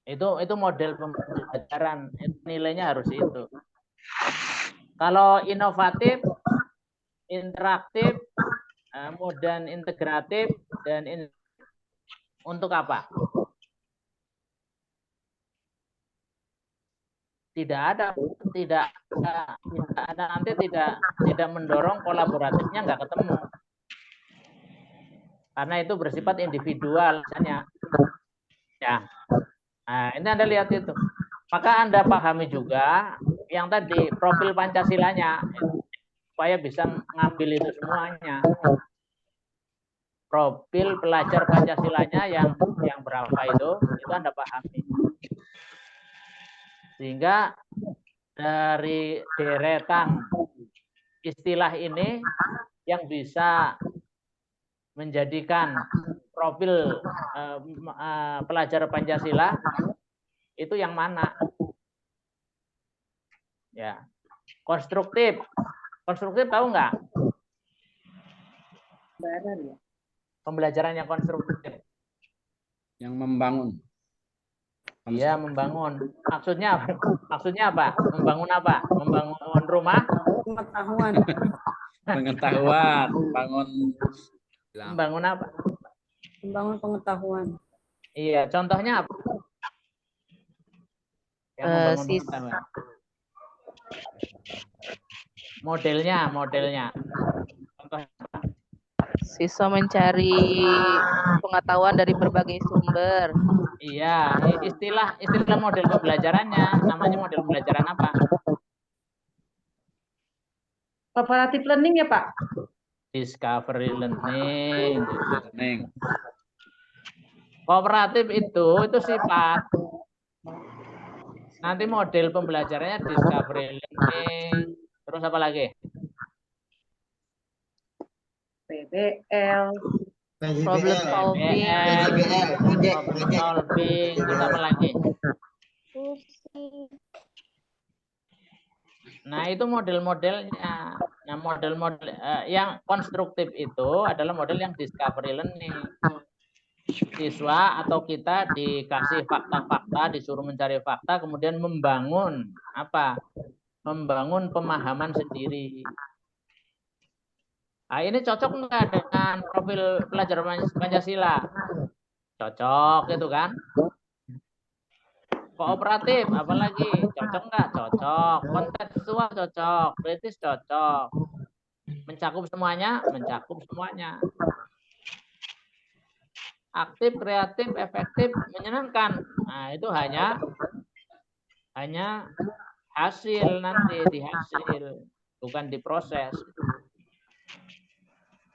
Itu model pembelajaran, nilainya harus itu. Kalau inovatif, interaktif, kemudian integratif, dan untuk apa? tidak ada nanti tidak mendorong kolaboratifnya, nggak ketemu. Karena itu bersifat individual misalnya. Ya. Nah, ini Anda lihat itu. Maka Anda pahami juga yang tadi profil Pancasilanya supaya bisa ngambil itu semuanya. Profil pelajar Pancasilanya yang berapa itu Anda pahami. Sehingga dari deretan istilah ini yang bisa menjadikan profil pelajar Pancasila itu yang mana? Ya, konstruktif tahu nggak? Pembelajarannya konstruktif. Yang membangun. Iya, membangun. Maksudnya apa? Membangun apa? Membangun rumah? Pengetahuan. Pengetahuan, membangun apa? Membangun pengetahuan. Iya, contohnya apa? Yang membangun pengetahuan. Modelnya. Contohnya apa? Siswa mencari pengetahuan dari berbagai sumber. Iya, istilah model pembelajarannya namanya model pembelajaran apa? Cooperative learning ya, Pak? Discovery learning. Kooperatif itu sifat. Nanti model pembelajarannya discovery learning. Terus apa lagi? PBL. Problem solving. Terus apa lagi? Nah, itu model-modelnya. Nah, model-model yang konstruktif itu adalah model yang discovery learning. Siswa atau kita dikasih fakta-fakta, disuruh mencari fakta, kemudian membangun apa? Membangun pemahaman sendiri. Nah, ini cocok nggak dengan profil pelajar Pancasila? Cocok, gitu kan? Kooperatif, apalagi cocok nggak? Cocok. Kontekstual cocok, kritis cocok. Mencakup semuanya, Aktif, kreatif, efektif, menyenangkan. Nah, itu hanya hasil nanti di hasil, bukan di proses.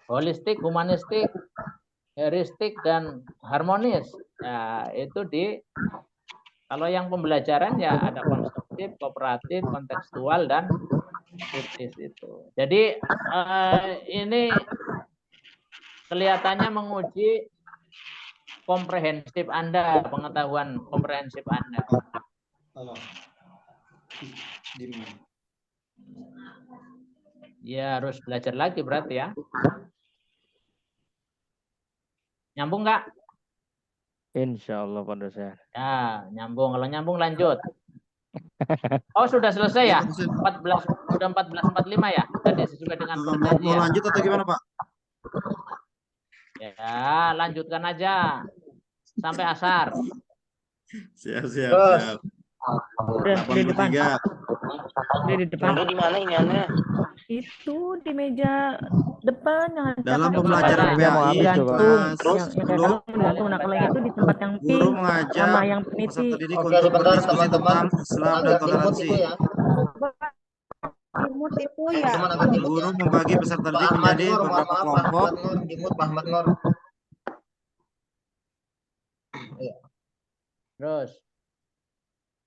Holistik, humanistik, heuristik, dan harmonis. Nah, itu kalau yang pembelajaran ya ada konstruktif, kooperatif, kontekstual, dan kritis itu. Jadi ini kelihatannya menguji komprehensif Anda, pengetahuan komprehensif Anda. Ya harus belajar lagi berarti ya. Nyambung nggak? Insya Allah Pak dosen. Ya, nyambung. Kalau nyambung lanjut. Oh, sudah selesai ya? 14:45 ya? Tadi sesuai dengan perjanjian. Mau lanjut atau gimana, Pak? Ya, lanjutkan aja. Sampai asar. Siap. Di depan. Di depan. Di mana ini aneh? Itu di meja depan yang dalam pembelajaran PAI gantung. Nah, kalau itu di tempat yang guru mengajak sama yang peniti. peserta didik untuk berdiskusi tentang Islam dan toleransi. Itu ya. Guru membagi peserta didik menjadi beberapa kelompok. Terus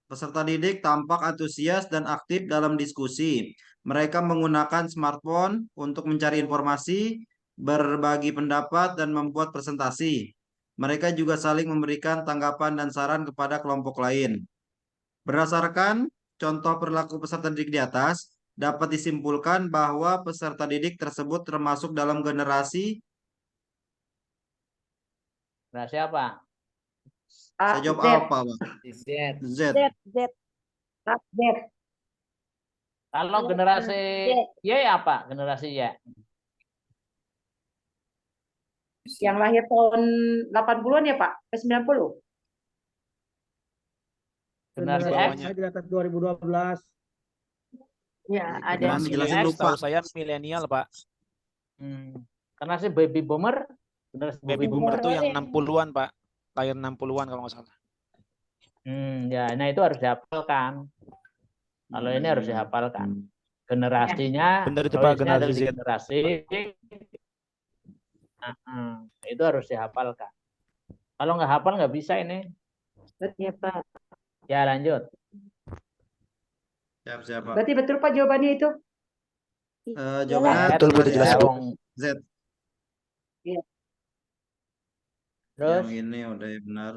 peserta didik tampak antusias dan aktif dalam diskusi. Mereka menggunakan smartphone untuk mencari informasi, berbagi pendapat, dan membuat presentasi. Mereka juga saling memberikan tanggapan dan saran kepada kelompok lain. Berdasarkan contoh perilaku peserta didik di atas, dapat disimpulkan bahwa peserta didik tersebut termasuk dalam generasi. Generasi apa? Saya jawab apa, Pak? Z. Kalau generasi Y apa? Generasi Y. Yang lahir tahun 80-an ya, Pak? Ke 90? Generasi Di X. bawahnya. Di atas 2012. Ya, ada. Generasi Jelasin X lupa. tahu saya milenial, Pak. Generasi baby boomer. Generasi Baby boomer tuh yang 60-an, Pak. Lahir 60-an kalau nggak salah. Ya, nah itu harus dihafalkan. Kalau ini harus dihafalkan. Generasinya, Benar itu Pak, choice-nya ada generasi di Z. generasi. Itu harus dihafalkan. Kalau nggak hafal nggak bisa ini. Ya, Pak. Ya, lanjut. Siap, Pak. Berarti betul Pak jawabannya itu? Jawabannya Betul, betul, jelas, Bu. Z. Iya. Terus? Yang ini udah benar.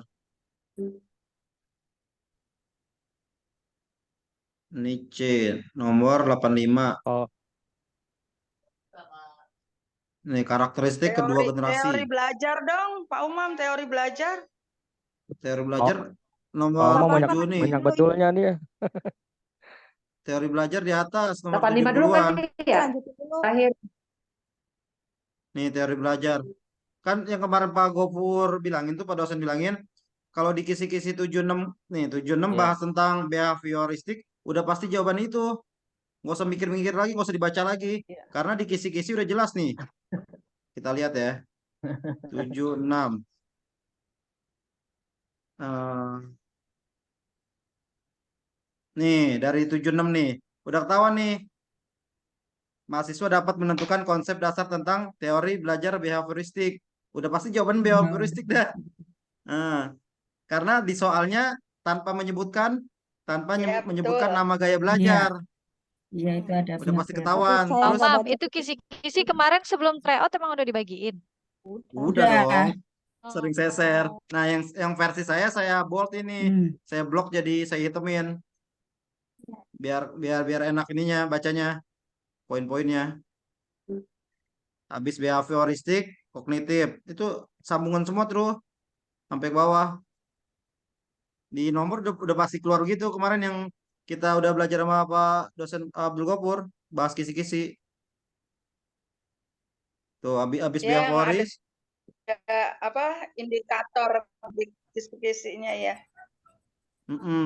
Nietzsche nomor 85. Oh. Nih karakteristik kedua generasi. Teori belajar dong, Pak Umam, teori belajar. Teori belajar Mau nomor banyak 7 nih. banyak betulnya dia. Teori belajar di atas nomor 85 dulu kan 70-an. ya? Terakhir. Nih teori belajar. Kan yang kemarin Pak Gofur bilangin tuh, Pak dosen bilangin, kalau di kisi-kisi 76 nih, 76 bahas tentang behavioristik, udah pasti jawaban itu. Nggak usah mikir-mikir lagi, nggak usah dibaca lagi. Karena di kisi-kisi udah jelas nih. Kita lihat ya. 76. Nih, dari 76 nih. Udah ketahuan nih. Mahasiswa dapat menentukan konsep dasar tentang teori belajar behavioristik. Udah pasti jawaban behavioristik dah. Karena di soalnya tanpa menyebutkan nama gaya belajar. Iya, itu ada. Udah pasti ketahuan. Pak Terus Umam, itu kisi-kisi kemarin sebelum tryout emang udah dibagiin? udah dong. Sering seser. Nah, yang versi saya bold ini. Saya blok jadi saya hitamin. Biar enak ininya bacanya. Poin-poinnya. Habis behavioristik, kognitif. Itu sambungan semua terus sampai ke bawah. Di nomor udah pasti keluar gitu kemarin yang kita udah belajar sama Pak dosen Abdul Gofur, bahas kisi-kisi. Tuh habis behavioris. Apa indikator di kisi-kisinya ya.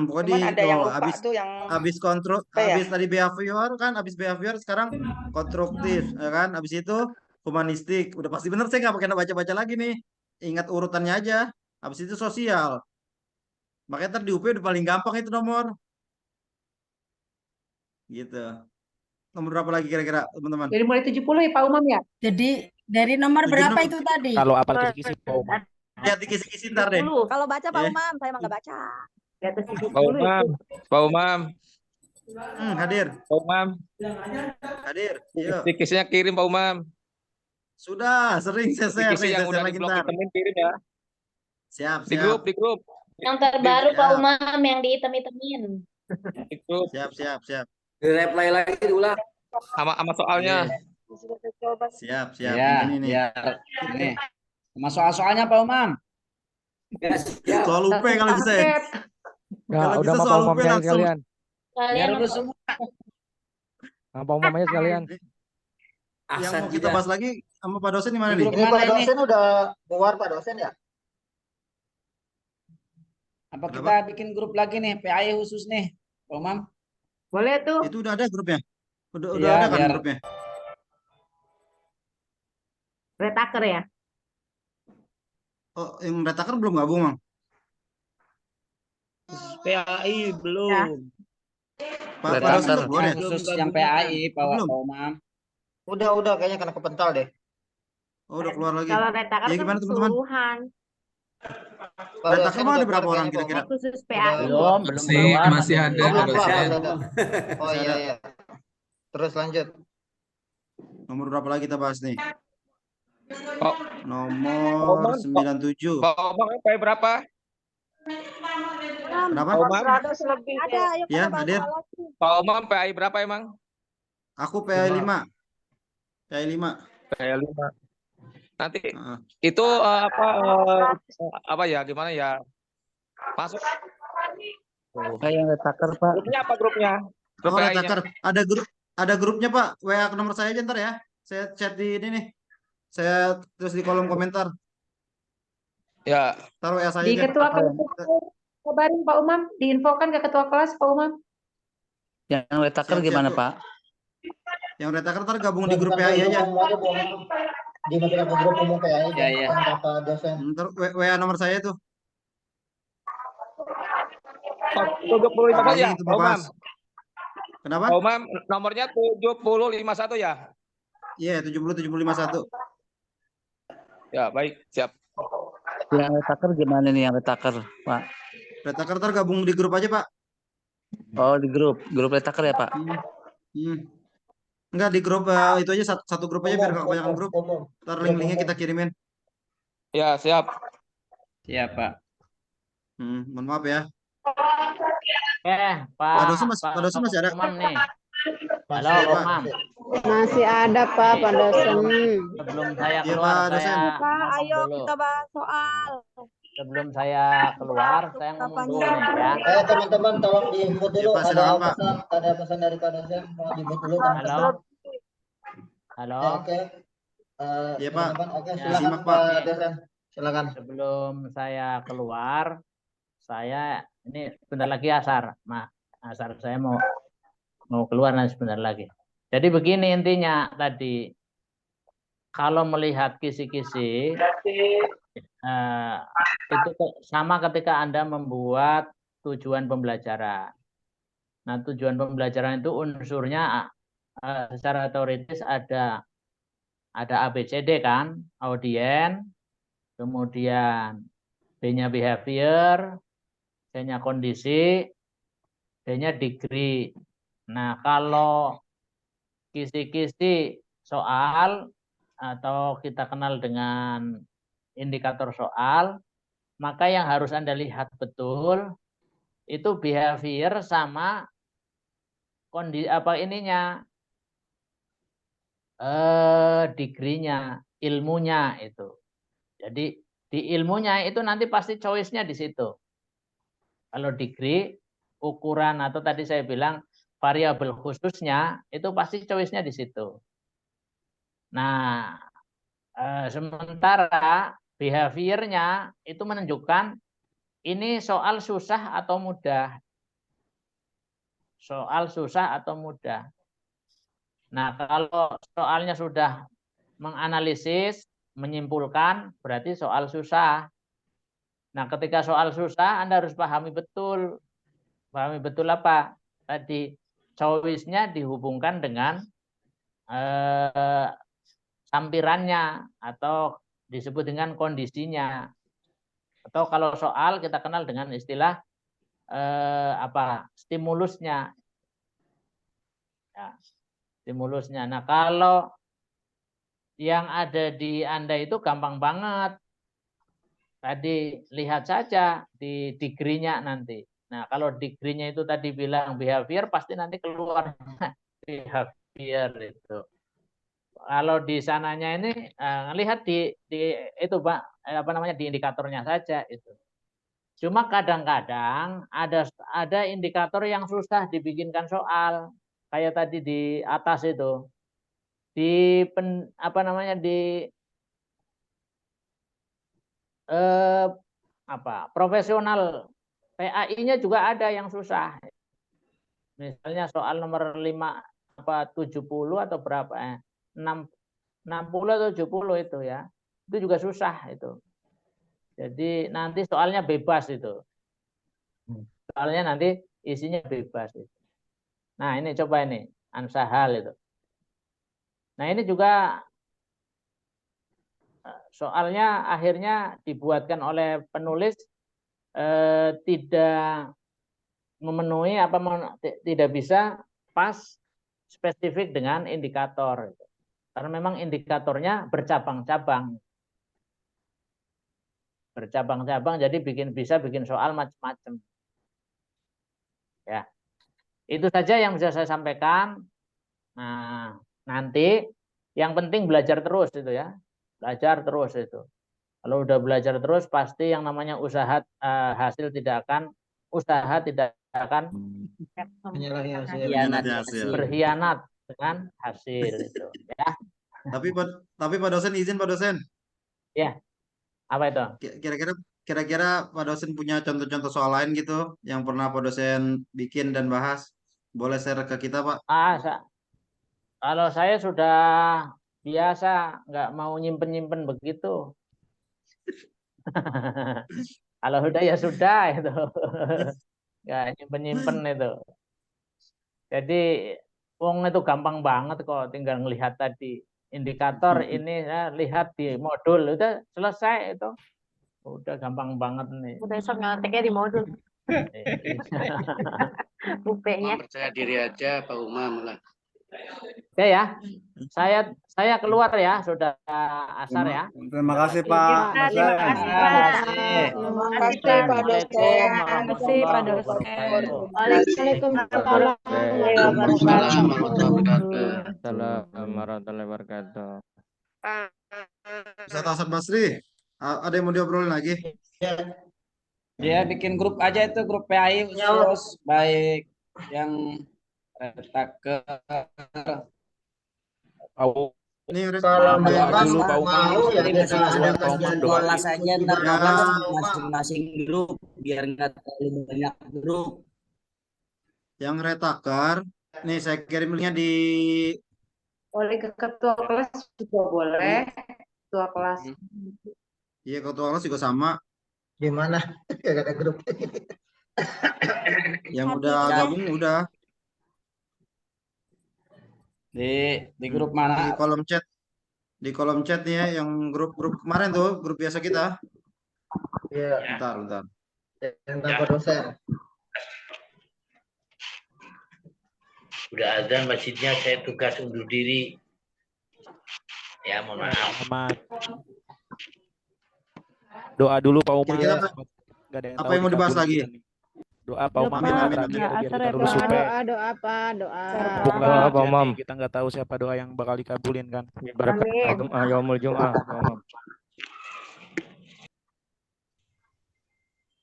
Pokoknya Cuman ada yang lupa habis tuh yang habis kontrol, habis tadi behavior kan, habis behavior sekarang konstruktif, ya kan? Habis itu humanistik. Udah pasti bener, saya nggak pakai baca-baca lagi nih. Ingat urutannya aja. Habis itu sosial. Makanya ntar di UP udah paling gampang itu nomor. Gitu. Nomor berapa lagi kira-kira teman-teman? Dari mulai 70 ya Pak Umam ya? Jadi dari nomor 76. berapa itu tadi? Kalau apal kisi-kisi Pak Umam. Lihat di kisi-kisi ntar deh. Kalau baca Pak Umam, saya emang nggak baca. Di atas 70 Pak Umam, Pak Umam. Hadir. Pak Umam. Hadir. Yuk. Kisi-kisinya kirim Pak Umam. Sudah, sering saya share Kisi yang udah lagi di blok ntar. hitamin kirim ya. Siap. Di grup. Yang terbaru Siap. Pak Umam yang dihitam-hitamin. Di grup. Siap. Di-reply lagi diulang. Sama soalnya. Siap. Ya, Ini nih. Ini. Sama soal-soalnya Pak Umam. Soal UP kalau bisa ya. Ya, Kalau udah bisa mau soal Pak Umam UP saya langsung. sekalian. Biar lu semua. Pak Umam aja sekalian. Yang mau kita bahas lagi sama Pak dosen di mana Di nih? grup Ini Pak mana ini? dosen udah keluar Pak dosen ya? Apa kita bikin grup lagi nih, PAI khusus nih, Pak Umam? Boleh tuh. Itu udah ada grupnya. Udah Iya, ada kan biar- grupnya. Retaker ya? Oh, yang retaker belum gabung, Mang? PAI belum. Pak dosen udah keluar ya? Khusus yang PAI, Pak Umam. Udah kayaknya kena kepental deh. Oh, udah keluar lagi. Kalau retaker Ya kan gimana teman-teman? keseluruhan. Retaker mah ada berapa orang kira-kira? Khusus PAI. Belum keluar. Masih ada Belum Pak keluar, dosen. masih ada. Oh iya. Terus lanjut. Nomor berapa lagi kita bahas nih? Oh. Nomor 97. Pak Umam PAI berapa? Kenapa? Pak Umam? Ada, ayo Ya, kita bahas hadir. soal lagi. Pak Umam PAI berapa emang? Aku PAI 5. PAI 5. PAI 5. Nanti itu apa ya, gimana ya? Masuk. Kayak retaker Pak. Grupnya apa grupnya? Grup Oh, PAI-nya. retaker. Ada grupnya, Pak. WA ke nomor saya aja ntar ya. Saya chat di ini nih. Saya tulis di kolom komentar. Ya. Taruh WA saya Di aja. ketua kelompok dikabarin Pak Umam, diinfokan ke ketua kelas Pak Umam. Yang retaker gimana Pak? Yang retaker ntar gabung di grup PAI aja. Dimasukin ke grup umum PAI Ya. kata dosen. Ntar WA nomor saya tuh. 75 saja, Itu Pak Umam. Kenapa? Pak Umam, nomornya 7051 ya? Iya, 70751. Ya, baik, siap. Yang retaker gimana nih yang retaker, Pak? Retaker ntar gabung di grup aja, Pak. Oh, di grup retaker ya, Pak? Enggak, di grup itu aja satu grup aja biar nggak kebanyakan grup. Ntar link-linknya kita kirimin. Ya, siap. Siap, Pak. Mohon maaf ya. Pak Dosen masih ada? Umam nih. Halo, Umam. Masih ada Pak Dosen. Sebelum saya Iya, keluar, Pak Dosen. Pak, ayo dulu. kita bahas soal. Sebelum saya keluar, saya ngomong dulu nih ya. Teman-teman tolong di-input dulu. Ya, Pak, silakan, Pak. Ada pesan dari Pak dosen. Mau di-input dulu teman-teman. Halo. Oke. Iya, Pak. Oke, Ya, silakan simak, Pak. Pak dosen. Silakan. Sebelum saya keluar, saya ini sebentar lagi asar, asar saya mau keluar nanti sebentar lagi. Jadi begini intinya tadi, kalau melihat kisi-kisi itu sama ketika Anda membuat tujuan pembelajaran. Nah, tujuan pembelajaran itu unsurnya secara teoritis ada ABCD kan, audien, kemudian B-nya behavior, C-nya kondisi, D-nya degree. Nah, kalau kisi-kisi soal atau kita kenal dengan indikator soal, maka yang harus Anda lihat betul itu behavior sama kondisi degree-nya, ilmunya itu. Jadi di ilmunya itu nanti pasti choice-nya di situ. Kalau degree, ukuran atau tadi saya bilang variabel khususnya itu pasti choice-nya di situ. Nah, sementara behavior-nya itu menunjukkan ini soal susah atau mudah. Soal susah atau mudah. Nah, kalau soalnya sudah menganalisis, menyimpulkan, berarti soal susah. Nah, ketika soal susah, Anda harus pahami betul. Pahami betul apa? Tadi, choice-nya dihubungkan dengan sampirannya atau disebut dengan kondisinya. Atau kalau soal kita kenal dengan istilah stimulusnya. Ya, stimulusnya. Nah, kalau yang ada di Anda itu gampang banget. Tadi lihat saja di degree-nya nanti. Nah, kalau degree-nya itu tadi bilang behavior, pasti nanti keluar behavior itu. Kalau di sananya ini lihat di itu Pak, di indikatornya saja itu. Cuma kadang-kadang ada indikator yang susah dibikinkan soal. Kayak tadi di atas itu. Profesional PAI-nya juga ada yang susah. Misalnya soal nomor 70 atau berapa 60 atau 70 itu ya. Itu juga susah itu. Jadi nanti soalnya bebas itu. Soalnya nanti isinya bebas itu. Nah, ini coba ini ansahal itu. Nah, ini juga soalnya akhirnya dibuatkan oleh penulis tidak memenuhi tidak bisa pas spesifik dengan indikator. Karena memang indikatornya bercabang-cabang. Bercabang-cabang jadi bisa bikin soal macam-macam. Ya. Itu saja yang bisa saya sampaikan. Nah, nanti yang penting belajar terus itu ya. Belajar terus itu. Kalau udah belajar terus pasti yang namanya hasil tidak akan berkhianat dengan hasil itu ya. Tapi Pak dosen izin Pak dosen. Ya. Apa itu? Kira-kira kira-kira Pak dosen punya contoh-contoh soal lain gitu yang pernah Pak dosen bikin dan bahas? Boleh share ke kita, Pak? Kalau saya sudah biasa, nggak mau nyimpen-nyimpen begitu. Kalau udah ya sudah itu. Nggak nyimpen-nyimpen itu. Jadi wong itu gampang banget kok, tinggal ngelihat tadi indikator ini ya, lihat di modul udah selesai itu. Udah gampang banget nih. Besok ngeteknya di modul. UP-nya. Percaya diri aja Pak Umam lah. Oke ya. Saya keluar ya, sudah asar ya. Terima kasih Pak. Terima kasih Pak. Terima kasih Pak dosen. Terima kasih Pak dosen. Waalaikumsalam warahmatullahi wabarakatuh. Ustaz Hasan Basri, ada yang mau diobrolin lagi? Dia bikin grup aja itu, grup PAI khusus, baik yang retaker. Ini kalau memang mau ya kita adakan jadwal saja ntar masing-masing grup biar nggak terlalu banyak grup. Yang retaker, nih saya kirim linknya di. Boleh ke ketua kelas juga boleh. Ketua kelas. Iya, ketua kelas juga sama. Gimana? Gak ada grup. Yang udah gabung udah. Di grup mana? Di kolom chat. Di kolom chat nih ya, yang grup-grup kemarin tuh, grup biasa kita. Iya. Bentar. Yang tanpa dosen. Udah azan masjidnya, saya tugas undur diri. Ya, mohon maaf. Doa dulu Pak Umar. Apa yang mau dibahas lagi? Doa Pak Umar biar kita lulus UP. Doa apa? Doa Pak Umar. Kita nggak tahu siapa doa yang bakal dikabulin kan. Berkah yaumul Jum'ah.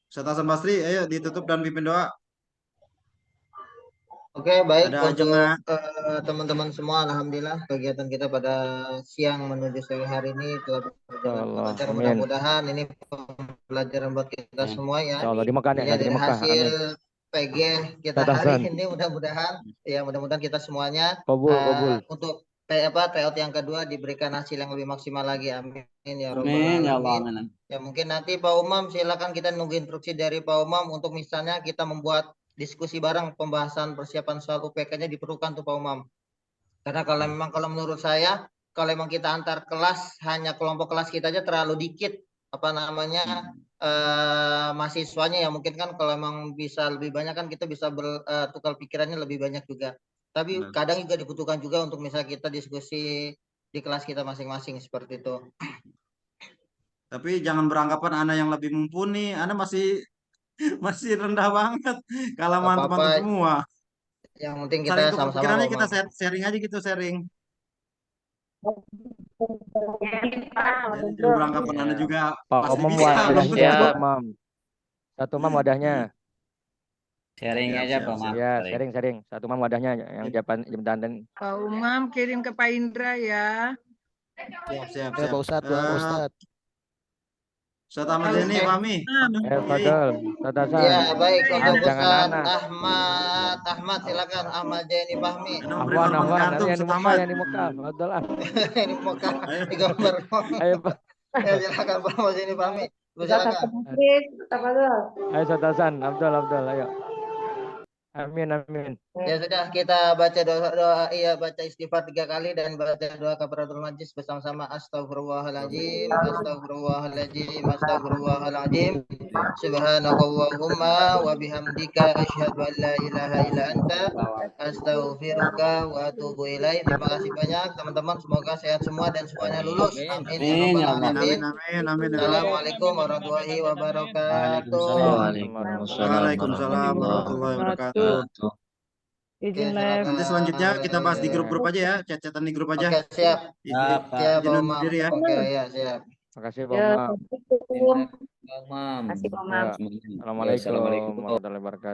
Ustaz Hasan Basri, ayo ditutup dan pimpin doa. Oke, baik Ada untuk teman-teman semua, alhamdulillah kegiatan kita pada siang menuju sore hari ini telah berjalan lancar. Mudah-mudahan ini pelajaran buat kita semua ya. Allah di Mekah ya, dari di Mekah. hasil PG kita hari ini mudah-mudahan kita semuanya untuk tryout yang kedua diberikan hasil yang lebih maksimal lagi. Amin ya rabbal alamin. Ya mungkin nanti Pak Umam silakan, kita nunggu instruksi dari Pak Umam untuk misalnya kita membuat diskusi bareng pembahasan persiapan soal UPK-nya diperlukan tuh Pak Umam. Karena kalau menurut saya kalau memang kita antar kelas hanya kelompok kelas kita aja terlalu dikit mahasiswanya ya, mungkin kan kalau memang bisa lebih banyak kan kita bisa bertukar pikirannya lebih banyak juga. Tapi kadang juga dibutuhkan juga untuk misalnya kita diskusi di kelas kita masing-masing seperti itu. Tapi jangan beranggapan Anda yang lebih mumpuni, Anda masih rendah banget kalau teman-teman semua. Yang penting kita sama-sama pikirannya kita sharing aja gitu, sharing. Jangan beranggapan Anda juga Pak Umam wadahnya, Mam. Satu Mam wadahnya. Sharing aja Pak Umam. Ya, sharing. Satu Mam wadahnya yang jabatan. Pak Umam kirim ke Pak Indra ya. Siap. Pak Ustadz, Ustadz. Ustaz Ahmad ini pahami. Fadol, Ustaz Hasan. Ya, baik untuk Ustaz Ahmad silakan. Ahmad Jaini Fahmi. Ahwan, yang di Mekah. Fadol ah. Yang di Mekah di gambar. Ayo Pak. Ya, silakan Pak Ahmad Jaini Fahmi. Silakan. Ayo Ustaz Hasan, Abdul, ayo. Amin. Ya sudah, kita baca doa baca istighfar 3 kali dan baca doa kafaratul majlis bersama-sama. Astagfirullahaladzim, subhanakallahumma wa bihamdika asyhadu an la ilaha illa anta astaghfiruka wa atubu ilaik. Terima kasih banyak teman-teman, semoga sehat semua dan semuanya lulus. Amin. Assalamualaikum warahmatullahi wabarakatuh. Waalaikumsalam warahmatullahi wabarakatuh. Nanti selanjutnya kita bahas di grup-grup aja ya, chat-chatan di grup aja. Oke, siap. Siap, ya. Oke, ya, siap. Makasih Pak Umam. Assalamualaikum. Assalamualaikum warahmatullahi wabarakatuh.